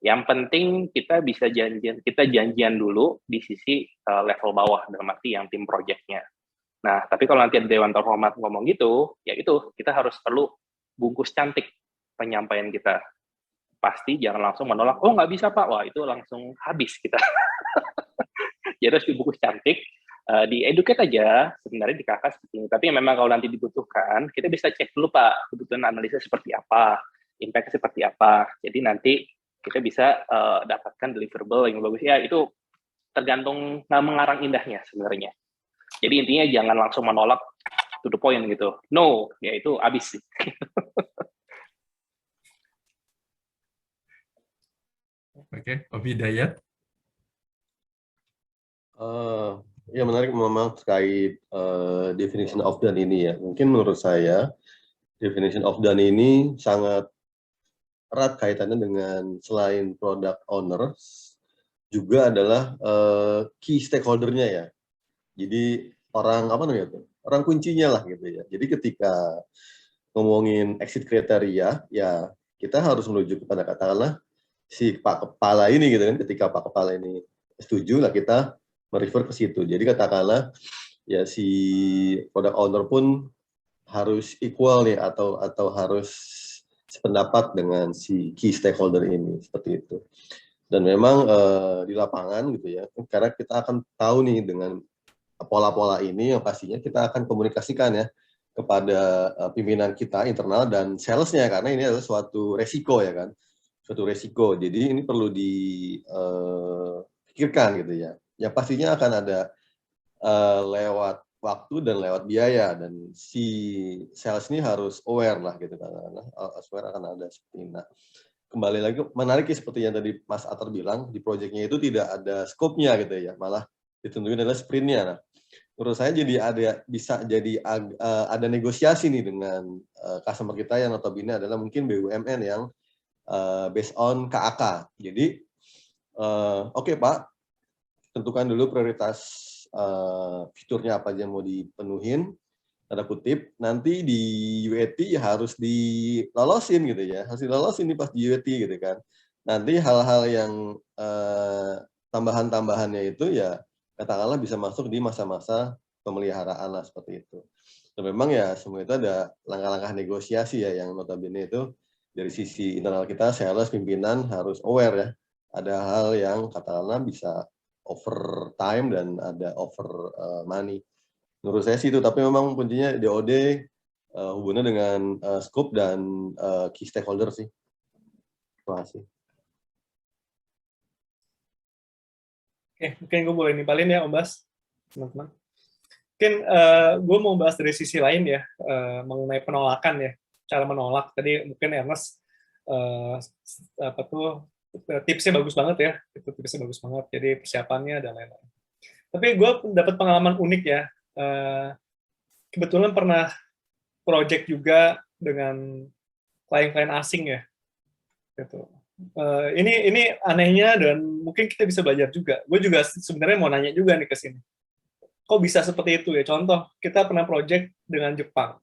Yang penting kita bisa janjian dulu di sisi level bawah dalam arti yang tim project-nya. Nah, tapi kalau nanti ada Dewan Terhormat ngomong gitu, ya itu kita harus perlu bungkus cantik penyampaian kita. Pasti jangan langsung menolak, oh nggak bisa Pak, wah itu langsung habis kita. Jadi harus dibungkus cantik, di-educate aja sebenarnya di kakak seperti ini. Tapi memang kalau nanti dibutuhkan, kita bisa cek dulu Pak, kebutuhan analisa seperti apa, impact seperti apa. Jadi nanti kita bisa dapatkan deliverable yang bagus. Ya itu tergantung mengarang indahnya sebenarnya. Jadi intinya jangan langsung menolak to the point gitu. No, ya itu habis sih. Oke, Om Hidayat. Ya menarik memang terkait definition of done ini ya. Mungkin menurut saya definition of done ini sangat erat kaitannya dengan selain product owners juga adalah key stakeholder-nya ya. Jadi orang orang kuncinya lah gitu ya. Jadi ketika ngomongin exit kriteria ya kita harus menuju kepada katakanlah si Pak Kepala ini gitu kan. Ketika Pak Kepala ini setuju lah kita merefer ke situ. Jadi katakanlah ya si product owner pun harus equal nih atau harus sependapat dengan si key stakeholder ini seperti itu. Dan memang di lapangan gitu ya, karena kita akan tahu nih dengan pola-pola ini yang pastinya kita akan komunikasikan ya kepada pimpinan kita internal dan salesnya karena ini adalah suatu resiko ya kan, suatu resiko. Jadi ini perlu dipikirkan gitu ya. Ya pastinya akan ada lewat waktu dan lewat biaya dan si sales ini harus aware lah gitu kan, aware akan ada seperti ini. Nah, kembali lagi menarik ya seperti yang tadi Mas Atar bilang di proyeknya itu tidak ada scope-nya gitu ya, malah ditentukan adalah sprint-nya. Nah, menurut saya jadi ada negosiasi nih dengan customer kita yang notabene adalah mungkin BUMN yang based on KAK. Jadi oke, Pak, tentukan dulu prioritas fiturnya apa aja yang mau dipenuhin, tanda kutip, nanti di UAT ya harus dilolosin gitu ya, harus dilolosin nih pas di UAT gitu kan. Nanti hal-hal yang tambahan-tambahannya itu ya katakanlah bisa masuk di masa-masa pemeliharaan lah seperti itu. Dan memang ya semua itu ada langkah-langkah negosiasi ya yang notabene itu dari sisi internal kita, sales, pimpinan harus aware ya. Ada hal yang katakanlah bisa over time dan ada over money. Menurut saya sih itu, tapi memang kuncinya DOD hubungannya dengan scope dan key stakeholder sih. Terima kasih. Oke, mungkin gue boleh nimpalin ya Om Bas, teman-teman. Mungkin gue mau bahas dari sisi lain ya, mengenai penolakan ya, cara menolak. Tadi mungkin Ernest tipsnya bagus banget ya, itu tipsnya bagus banget. Jadi persiapannya dan lain-lain. Tapi gue dapat pengalaman unik ya. Kebetulan pernah project juga dengan klien-klien asing ya. Gitu. Ini anehnya dan mungkin kita bisa belajar juga. Gue juga sebenarnya mau nanya juga nih ke sini. Kok bisa seperti itu ya? Contoh, kita pernah project dengan Jepang.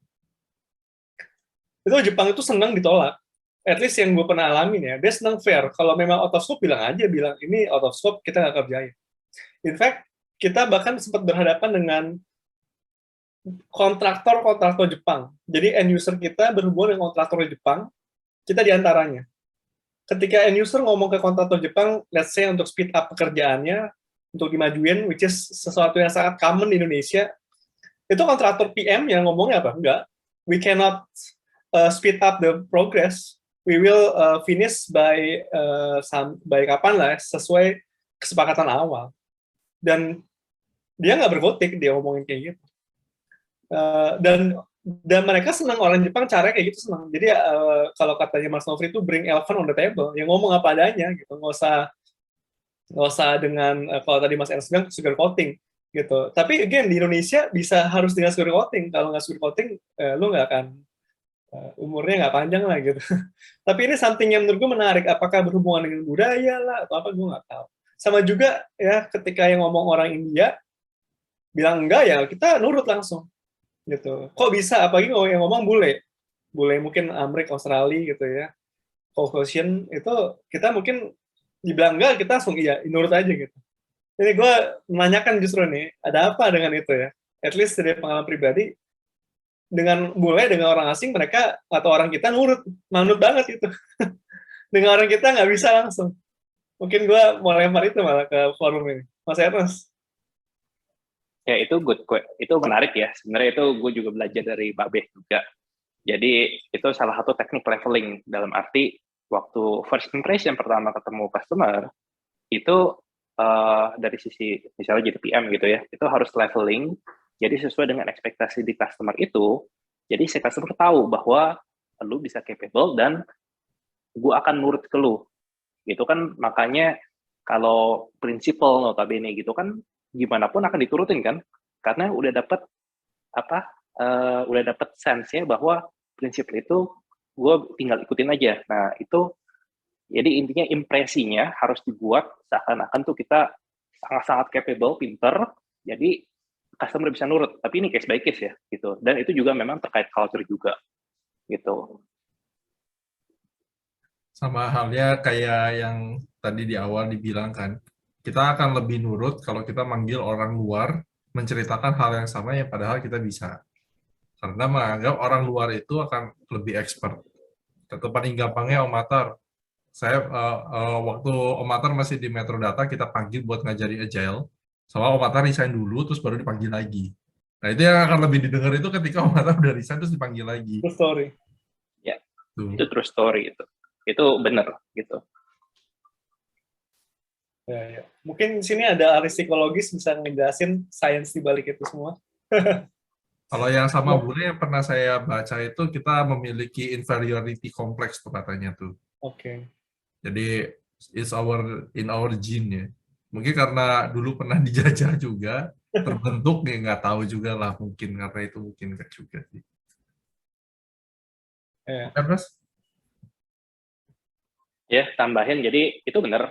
Itu Jepang itu senang ditolak. At least yang gue pernah alamin ya, dia senang fair. Kalau memang out of scope, bilang aja, bilang ini out of scope, kita nggak kerjain. In fact, kita bahkan sempat berhadapan dengan kontraktor Jepang. Jadi end user kita berhubungan dengan kontraktor Jepang, kita diantaranya. Ketika end user ngomong ke kontraktor Jepang, let's say untuk speed up pekerjaannya, untuk dimajuin, which is sesuatu yang sangat common di Indonesia, itu kontraktor PM yang ngomongnya apa? Enggak. We cannot speed up the progress. We will finish by kapan lah, sesuai kesepakatan awal. Dan dia nggak berkutik, dia ngomongin kayak gitu. Dan mereka senang, orang Jepang caranya kayak gitu senang. Jadi kalau katanya Mas Nofri itu bring elephant on the table, yang ngomong apa adanya gitu, nggak usah dengan kalau tadi Mas Ernst bilang sugar coating gitu. Tapi again di Indonesia bisa harus dengan sugar coating. Kalau nggak sugar coating, lu nggak akan umurnya nggak panjang lah gitu. Tapi ini something yang menurut gue menarik. Apakah berhubungan dengan budaya lah atau apa, gue nggak tahu. Sama juga ya ketika yang ngomong orang India bilang enggak ya kita nurut langsung gitu. Kok bisa? Apalagi yang ngomong bule mungkin Amerika, Australia gitu ya. Caucasian itu kita mungkin dibilang enggak, kita langsung iya, nurut aja gitu. Jadi gue menanyakan justru nih, ada apa dengan itu ya? At least dari pengalaman pribadi, dengan bule, dengan orang asing, mereka atau orang kita manut banget itu. Dengan orang kita nggak bisa langsung. Mungkin gue mau lempar itu malah ke forum ini. Mas Ernest. Ya itu itu menarik ya. Sebenarnya itu gue juga belajar dari Babeh juga. Jadi itu salah satu teknik leveling, dalam arti waktu first impression pertama ketemu customer itu dari sisi misalnya jadi PM gitu ya, itu harus leveling jadi sesuai dengan ekspektasi di customer itu. Jadi si customer tahu bahwa lu bisa capable dan gue akan nurut ke lu gitu kan. Makanya kalau prinsipal notabene gitu kan gimana pun akan diturutin kan, karena udah dapat sense-nya bahwa prinsip itu gue tinggal ikutin aja. Nah itu jadi intinya impresinya harus dibuat seakan-akan tuh kita sangat-sangat capable, pinter, jadi customer bisa nurut. Tapi ini case by case ya gitu. Dan itu juga memang terkait culture juga gitu. Sama halnya kayak yang tadi di awal dibilang kan, kita akan lebih nurut kalau kita manggil orang luar menceritakan hal yang sama yang padahal kita bisa. Karena menganggap orang luar itu akan lebih expert. Contoh paling gampangnya Om Atar. Saya waktu Om Atar masih di Metro Data, kita panggil buat ngajari Agile. Soalnya Om Atar resign dulu, terus baru dipanggil lagi. Nah itu yang akan lebih didengar itu ketika Om Atar udah resign, terus dipanggil lagi. True story. Ya, itu true story itu. Itu benar gitu. Ya. Mungkin di sini ada ahli psikologis bisa ngejelasin sains di balik itu semua. Kalau yang sama bule yang pernah saya baca itu kita memiliki inferiority complex tuh katanya tuh. Oke. Jadi it's in our gene ya. Mungkin karena dulu pernah dijajah juga terbentuk ya, nggak tahu juga lah, mungkin karena itu mungkin nggak juga sih. Terus? Ya tambahin, jadi itu benar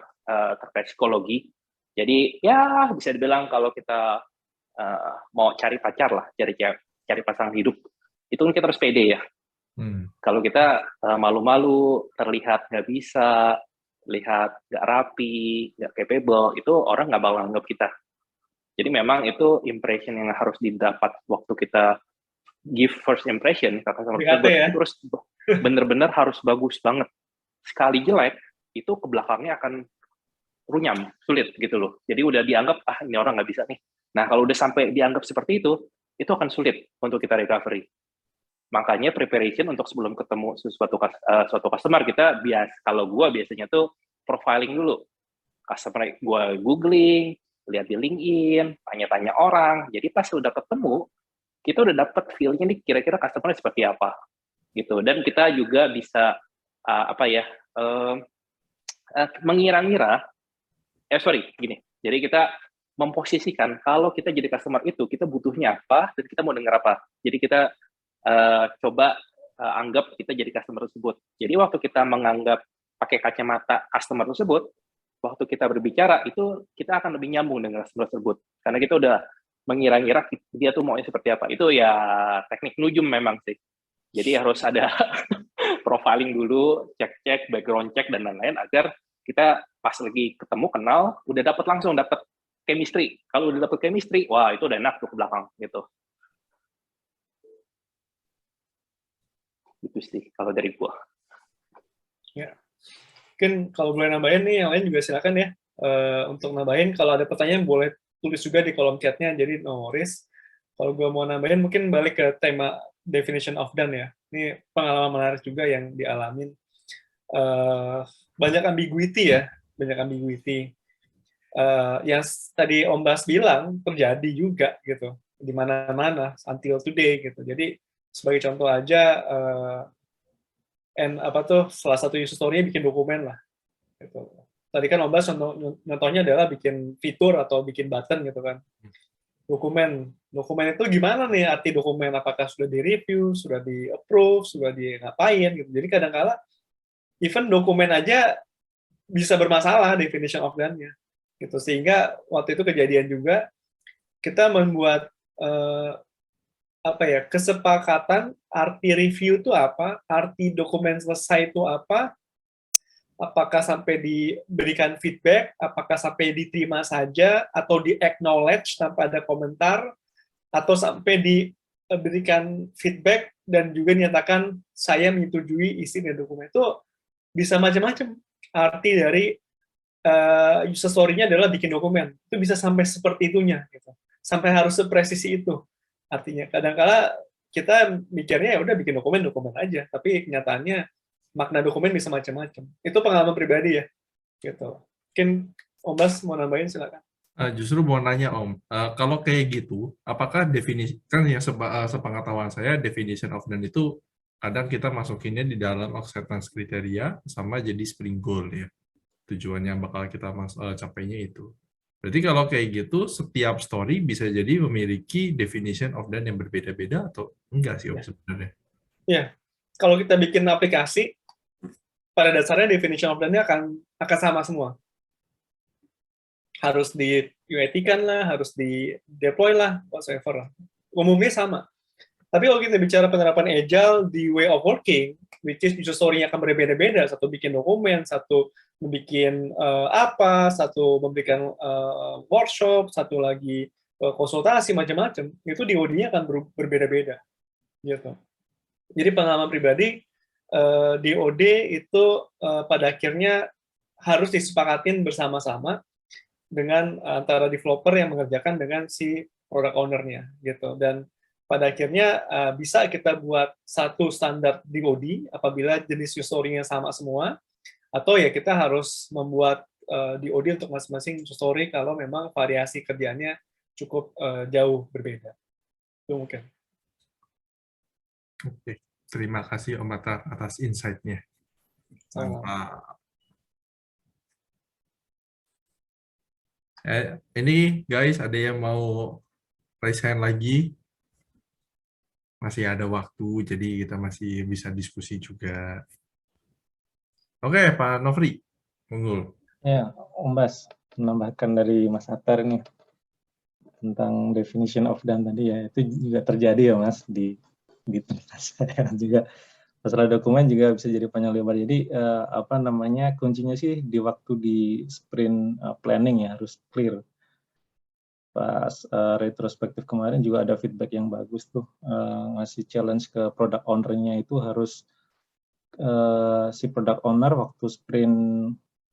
terkait psikologi. Jadi ya bisa dibilang kalau kita mau cari pacar lah, cari pasangan hidup, itu kan kita harus pede ya. Kalau kita malu-malu, terlihat nggak bisa, lihat nggak rapi, nggak capable, itu orang nggak bakal anggap kita. Jadi memang itu impression yang harus didapat waktu kita give first impression ke customer tersebut, ya? itu harus bener-bener harus bagus banget. Sekali jelek, itu ke belakangnya akan runyam, sulit gitu loh. Jadi udah dianggap, ini orang nggak bisa nih. Nah, kalau udah sampai dianggap seperti itu akan sulit untuk kita recovery. Makanya preparation untuk sebelum ketemu suatu customer, kita kalau gue biasanya tuh profiling dulu. Customer gue googling, lihat di LinkedIn, tanya-tanya orang. Jadi pas udah ketemu, kita udah dapet feel-nya nih kira-kira customer seperti apa gitu. Dan kita juga bisa mengira-ngira. Gini. Jadi kita memposisikan kalau kita jadi customer itu kita butuhnya apa dan kita mau dengar apa. Jadi kita coba anggap kita jadi customer tersebut. Jadi waktu kita menganggap pakai kacamata customer tersebut, waktu kita berbicara itu kita akan lebih nyambung dengan customer tersebut karena kita udah mengira-ngira dia tuh maunya seperti apa. Itu ya teknik nujum memang sih. Jadi harus ada profiling dulu, cek-cek, background check dan lain-lain agar kita pas lagi ketemu kenal udah langsung dapat chemistry. Kalau udah dapat chemistry, wah itu udah enak tuh ke belakang gitu. Itu sih kalau dari gua. Ya. Mungkin kalau boleh nambahin nih, yang lain juga silakan ya. Untuk nambahin, kalau ada pertanyaan boleh tulis juga di kolom chat-nya, jadi no worries. Kalau gue mau nambahin, mungkin balik ke tema definition of done ya. Ini pengalaman menarik juga yang dialamin. Banyak ambiguity ya, banyak ambiguity. Yang tadi Om Bas bilang, terjadi juga gitu, di mana-mana, until today gitu. Jadi, sebagai contoh aja, salah satu user story-nya bikin dokumen lah. Gitu. Tadi kan Om Bas contohnya adalah bikin fitur atau bikin button gitu kan. Dokumen itu gimana nih arti dokumen? Apakah sudah di-review, sudah di-approve, sudah di-ngapain gitu. Jadi kadang-kala even dokumen aja bisa bermasalah definition of done-nya. Gitu. Sehingga waktu itu kejadian juga kita membuat kesepakatan arti review itu apa, arti dokumen selesai itu apa, apakah sampai diberikan feedback, apakah sampai diterima saja, atau di-acknowledge tanpa ada komentar, atau sampai diberikan feedback dan juga dinyatakan saya menyetujui isi dari dokumen. Itu bisa macam-macam. Arti dari user story-nya adalah bikin dokumen. Itu bisa sampai seperti itunya. Gitu. Sampai harus sepresisi itu. Artinya, kadang-kala kita mikirnya ya udah bikin dokumen aja, tapi kenyataannya makna dokumen bisa macam-macam. Itu pengalaman pribadi ya. Gitu. Mungkin Om Bas mau nambahin, silakan. Justru mau nanya Om, kalau kayak gitu, apakah definisi, kan yang sepengetahuan saya, definition of done itu kadang kita masukinnya di dalam acceptance kriteria sama jadi spring goal ya. Tujuannya bakal kita capainya itu. Berarti kalau kayak gitu, setiap story bisa jadi memiliki definition of done yang berbeda-beda atau enggak sih Om sebenarnya? Ya, kalau kita bikin aplikasi, pada dasarnya definition of done-nya akan sama semua. Harus di-UAT-kan lah, harus di-deploy lah, whatsoever lah. Umumnya sama. Tapi kalau kita bicara penerapan agile di way of working, which is user story-nya akan berbeda-beda, satu bikin dokumen, satu membikin satu memberikan workshop, satu lagi konsultasi, macam-macam, itu di OD-nya akan berbeda-beda. Gitu. Jadi pengalaman pribadi, di OD itu pada akhirnya harus disepakatin bersama-sama dengan antara developer yang mengerjakan dengan si product owner-nya gitu. Dan pada akhirnya bisa kita buat satu standar DoD apabila jenis user story-nya sama semua, atau ya kita harus membuat DoD untuk masing-masing user story kalau memang variasi kerjanya cukup jauh berbeda. Itu mungkin. Oke. Terima kasih Om Atar atas insight-nya. Ini guys, ada yang mau raise hand lagi? Masih ada waktu, jadi kita masih bisa diskusi juga. Oke, Pak Nofri, unggul. Ya, Om Bas, menambahkan dari Mas Atar ini tentang definition of done tadi ya, itu juga terjadi ya Mas di tempat saya juga. Masalah dokumen juga bisa jadi panjang lebar. Jadi kuncinya sih di waktu di sprint planning ya harus clear. pas retrospektif kemarin juga ada feedback yang bagus tuh, ngasih challenge ke product owner-nya itu harus si product owner waktu sprint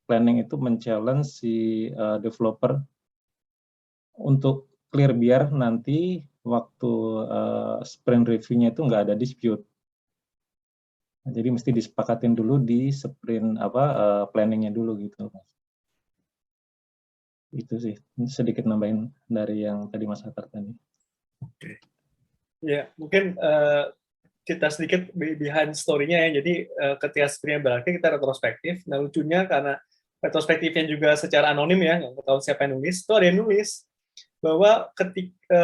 planning itu men-challenge si developer untuk clear biar nanti waktu sprint review-nya itu nggak ada dispute. Nah, jadi mesti disepakatin dulu di sprint planningnya dulu gitu. Itu sih sedikit nambahin dari yang tadi Mas Atar tadi. Oke. Ya, mungkin kita sedikit behind story-nya ya. Jadi ketika sprint berakhir kita retrospektif. Nah, lucunya karena retrospektifnya juga secara anonim ya, nggak ketahuan siapa yang nulis, itu ada yang nulis bahwa ketika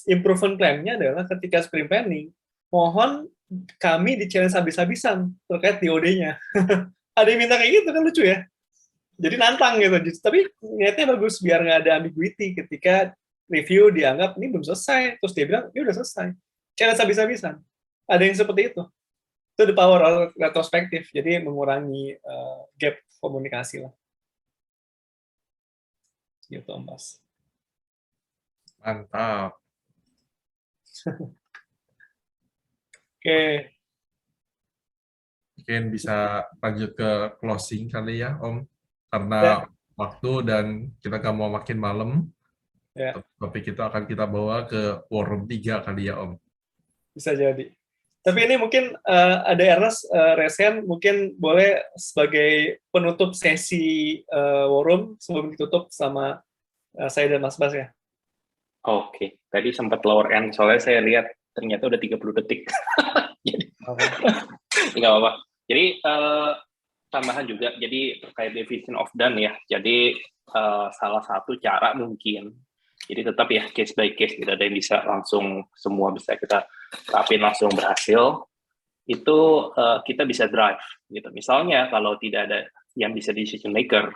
improvement plan-nya adalah ketika sprint planning, mohon kami di-challenge habis-habisan terkait DOD-nya. Ada yang minta kayak gitu, kan lucu ya? Jadi nantang gitu, tapi niatnya bagus biar nggak ada ambiguity ketika review dianggap ini belum selesai, terus dia bilang ini udah selesai, challenge habis-habisan. Ada yang seperti itu. Itu the power of retrospektif, jadi mengurangi gap komunikasi lah. Gitu, Om Bas. Mantap. Oke. Mungkin bisa lanjut ke closing kali ya, Om. Karena waktu dan kita nggak mau makin malam, tapi kita akan kita bawa ke War Room 3 kali ya, Om. Bisa jadi. Tapi ini mungkin ada Ernest, Resen, mungkin boleh sebagai penutup sesi War Room sebelum ditutup sama saya dan Mas Bas ya. Oke, tadi sempat lower end, soalnya saya lihat ternyata udah 30 detik. Jadi, nggak apa-apa. Jadi, tambahan juga, jadi terkait definition of done ya, jadi salah satu cara mungkin, jadi tetap ya case by case, tidak ada yang bisa langsung semua bisa kita terapin langsung berhasil, itu kita bisa drive, gitu. Misalnya kalau tidak ada yang bisa decision maker,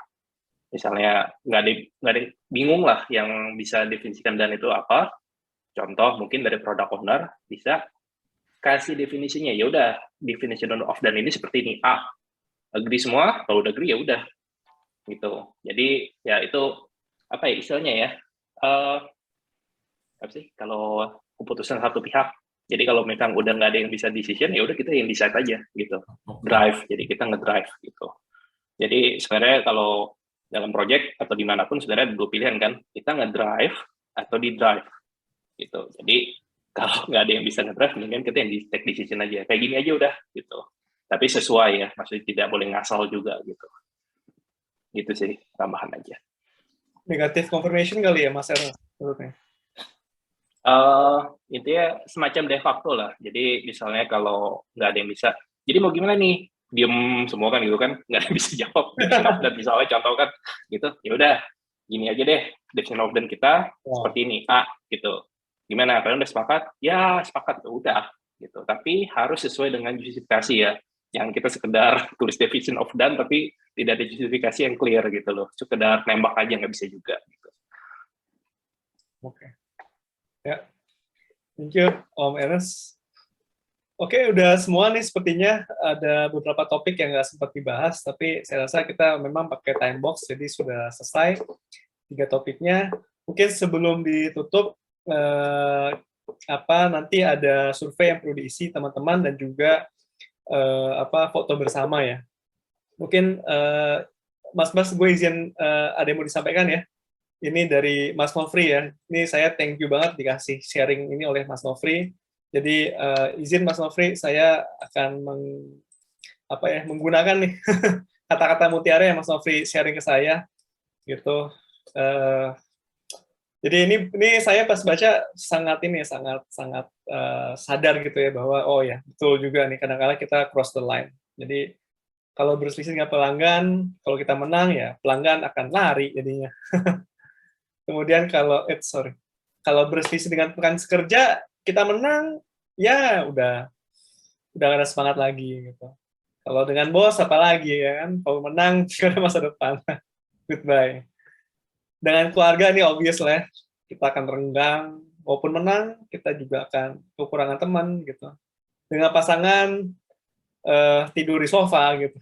misalnya nggak ada bingung lah yang bisa definisikan done itu apa, contoh mungkin dari product owner bisa kasih definisinya, ya udah definition of done ini seperti ini, A. Agree semua, kalau udah agree ya udah gitu. Jadi ya itu apa ya istilahnya ya, apa sih kalau keputusan satu pihak. Jadi kalau memang udah nggak ada yang bisa decision, ya udah kita yang decide aja gitu. Drive, jadi kita ngedrive gitu. Jadi sebenarnya kalau dalam project atau dimanapun sebenarnya ada dua pilihan kan, kita ngedrive atau di drive gitu. Jadi kalau nggak ada yang bisa ngedrive, mendingan kita yang di take decision aja. Kayak gini aja udah gitu. Tapi sesuai ya, maksudnya tidak boleh ngasal juga gitu. Gitu sih, tambahan aja. Negative confirmation kali ya, Mas Ernest? Menurutnya? Intinya semacam de facto lah. Jadi misalnya kalau nggak ada yang bisa, jadi mau gimana nih? Diem semua kan gitu kan, nggak ada yang bisa jawab. Dan misalnya contoh kan, gitu, ya udah gini aja deh, definition of done kita seperti ini, A gitu. Gimana? Kalian udah sepakat? Ya sepakat, udah gitu. Tapi harus sesuai dengan justifikasi ya. Yang kita sekedar tulis definition of done tapi tidak ada justifikasi yang clear gitu loh, sekedar nembak aja nggak bisa juga gitu. Oke. Ya, thank you Om Ernest. Oke, udah semua nih sepertinya, ada beberapa topik yang nggak sempat dibahas, tapi saya rasa kita memang pakai time box, jadi sudah selesai 3 topiknya. Mungkin sebelum ditutup, nanti ada survei yang perlu diisi teman-teman dan juga foto bersama ya. Mungkin Mas, gue izin ada yang mau disampaikan ya. Ini dari Mas Nofri ya. Ini saya thank you banget dikasih sharing ini oleh Mas Nofri. Jadi izin Mas Nofri, saya akan menggunakan nih kata-kata mutiara yang Mas Nofri sharing ke saya gitu. Jadi ini saya pas baca sangat sadar gitu ya bahwa oh ya betul juga nih kadang-kadang kita cross the line. Jadi kalau berselisih dengan pelanggan, kalau kita menang ya pelanggan akan lari jadinya. Kemudian kalau berselisih dengan rekan sekerja kita menang ya udah gak ada semangat lagi gitu. Kalau dengan bos apalagi ya kan, kalau menang juga ada masa depan. Goodbye. Dengan keluarga ini obvious lah, kita akan renggang, walaupun menang, kita juga akan kekurangan teman gitu. Dengan pasangan tidur di sofa gitu.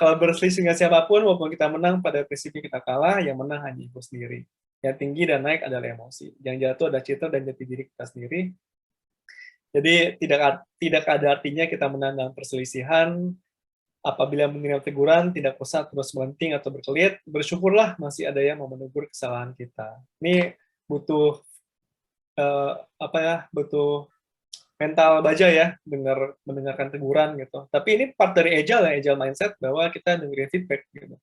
kalau berselisih dengan siapapun, walaupun kita menang, pada prinsipnya kita kalah, yang menang hanya ego sendiri. Yang tinggi dan naik adalah emosi. Yang jatuh adalah citra dan jati diri kita sendiri. Jadi tidak ada artinya kita menang dalam perselisihan. Apabila mengenal teguran, tidak usah terus melenting atau berkelit. Bersyukurlah masih ada yang mau menegur kesalahan kita. Ini butuh butuh mental baja ya, mendengarkan teguran gitu. Tapi ini part dari agile mindset, bahwa kita dengerin feedback gitu.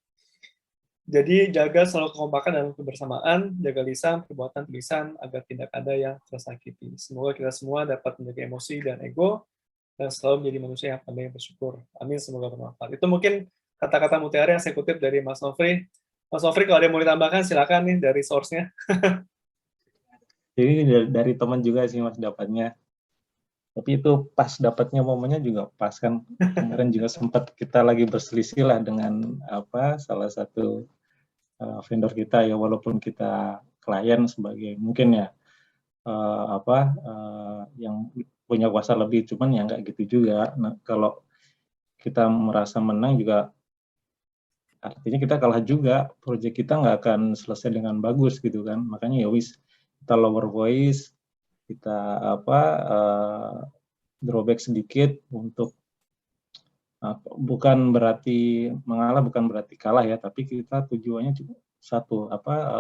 Jadi jaga selalu kekompakan dalam kebersamaan, jaga lisan, perbuatan, tulisan, agar tidak ada yang tersakiti. Semoga kita semua dapat menjaga emosi dan ego, dan selalu menjadi manusia yang pandai bersyukur. Amin, semoga bermanfaat. Itu mungkin kata-kata mutiara yang saya kutip dari Mas Nofri. Mas Nofri, kalau ada yang mau ditambahkan, silakan nih dari source-nya. Jadi dari teman juga sih Mas dapatnya. Tapi itu pas dapatnya momennya juga pas kan. Kemarin juga sempat kita lagi berselisih lah dengan salah satu vendor kita ya, walaupun kita klien sebagai mungkin ya yang punya kuasa lebih, cuman ya nggak gitu juga. Nah, kalau kita merasa menang juga artinya kita kalah juga, proyek kita nggak akan selesai dengan bagus gitu kan. Makanya ya wis, kita lower voice, kita drawback sedikit untuk bukan berarti mengalah, bukan berarti kalah ya, tapi kita tujuannya satu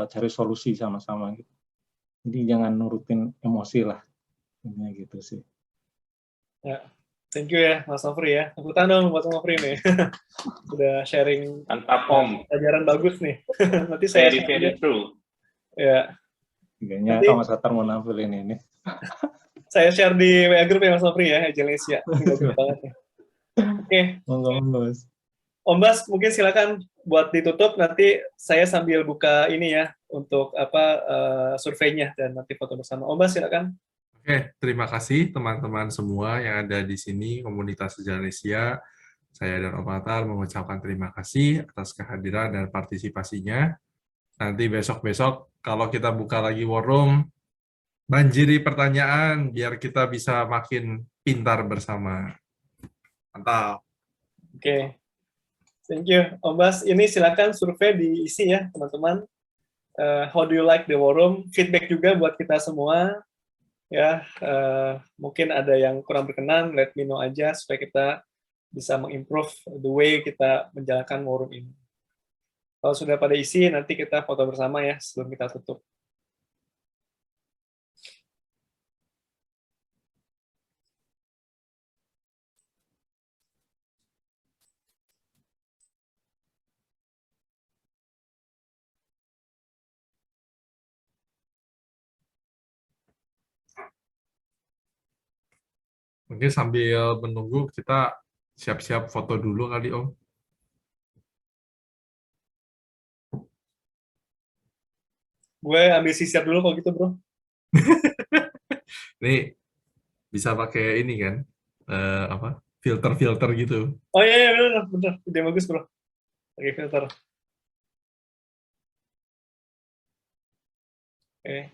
cari solusi sama-sama gitu. Jadi jangan nurutin emosi lah, intinya gitu sih. Ya, thank you ya Mas Nofri ya. Tepuk tangan dong buat Mas Nofri nih. Udah sharing mantap Om. Pelajaran bagus nih. Nanti saya very true. Ya. Kayaknya Mas Atar mau nampilin ini. Saya share di WA group ya Mas Nofri ya, Agelesia. Bagus banget nih. Oke. Monggo Mas. Om Bas, mungkin silakan buat ditutup, nanti saya sambil buka ini ya untuk surveinya dan nanti foto bersama. Om Bas silakan. Oke, terima kasih teman-teman semua yang ada di sini, komunitas Agelesia. Saya dan Om Atar mengucapkan terima kasih atas kehadiran dan partisipasinya. Nanti besok-besok kalau kita buka lagi war room, banjiri pertanyaan biar kita bisa makin pintar bersama. Mantap. Oke. Thank you, Om Bas. Ini silakan survei diisi ya, teman-teman. How do you like the war room? Feedback juga buat kita semua. Ya, mungkin ada yang kurang berkenan, let me know aja supaya kita bisa mengimprove the way kita menjalankan war room ini. Kalau sudah pada isi, nanti kita foto bersama ya sebelum kita tutup. Mungkin sambil menunggu kita siap-siap foto dulu kali Om. Gue ambil sisir dulu kalau gitu bro. Ini bisa pakai ini kan, filter-filter gitu. Oh iya benar, ide bagus bro. Pakai filter. Oke.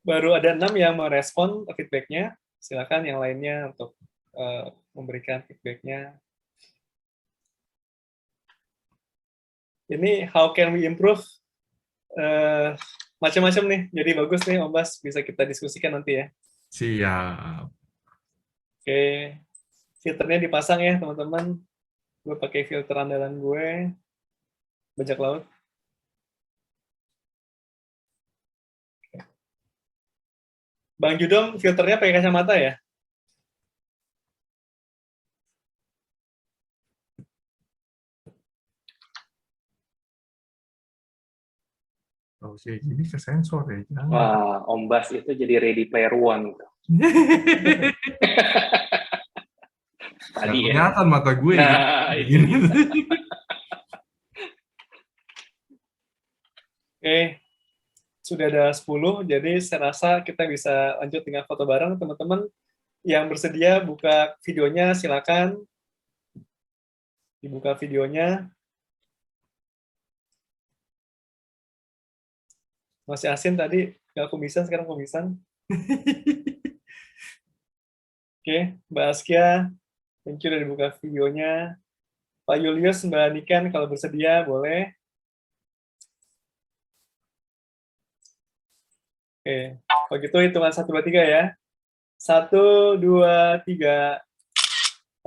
Baru ada 6 yang merespon feedback-nya. Silakan yang lainnya untuk memberikan feedback-nya. Ini how can we improve? Macam-macam nih. Jadi bagus nih Om Bas, bisa kita diskusikan nanti ya. Siap. Oke. Filternya dipasang ya teman-teman. Gue pakai filter andalan gue. Bajak laut. Bang Judom, filternya pakai kacamata ya? Oh, sih, ini ke sensor ya. Jangan. Wah, Om Bas itu jadi Ready Player One. Tadi ya. Kelihatan mata gue. Nah, ya. Oke. Sudah ada 10, jadi saya rasa kita bisa lanjut dengan foto bareng. Teman-teman yang bersedia buka videonya, silakan. Dibuka videonya. Masih asin tadi, nggak kumisan, sekarang kumisan. Oke, Mbak Askia, thank you udah dibuka videonya. Pak Julius, Mbak Niken, kalau bersedia boleh. Oke, kalau gitu hitungan 1, 2, 3 ya. 1, 2, 3.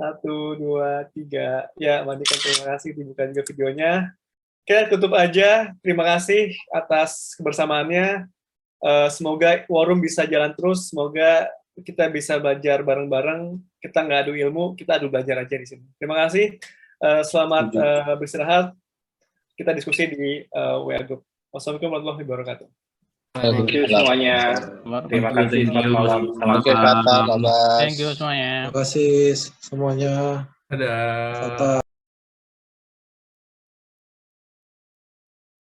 1, 2, 3. Ya, Mbak Niken, terima kasih. Dibuka juga videonya. Oke, tutup aja. Terima kasih atas kebersamaannya. Semoga War Room bisa jalan terus. Semoga kita bisa belajar bareng-bareng. Kita nggak adu ilmu, kita adu belajar aja di sini. Terima kasih. Selamat beristirahat. Kita diskusi di WA Group. Wassalamualaikum warahmatullahi wabarakatuh. Thank you semuanya. Terima kasih. Selamat malam. Selamat Thank you semuanya. Terima kasih semuanya. Dadah. Tata.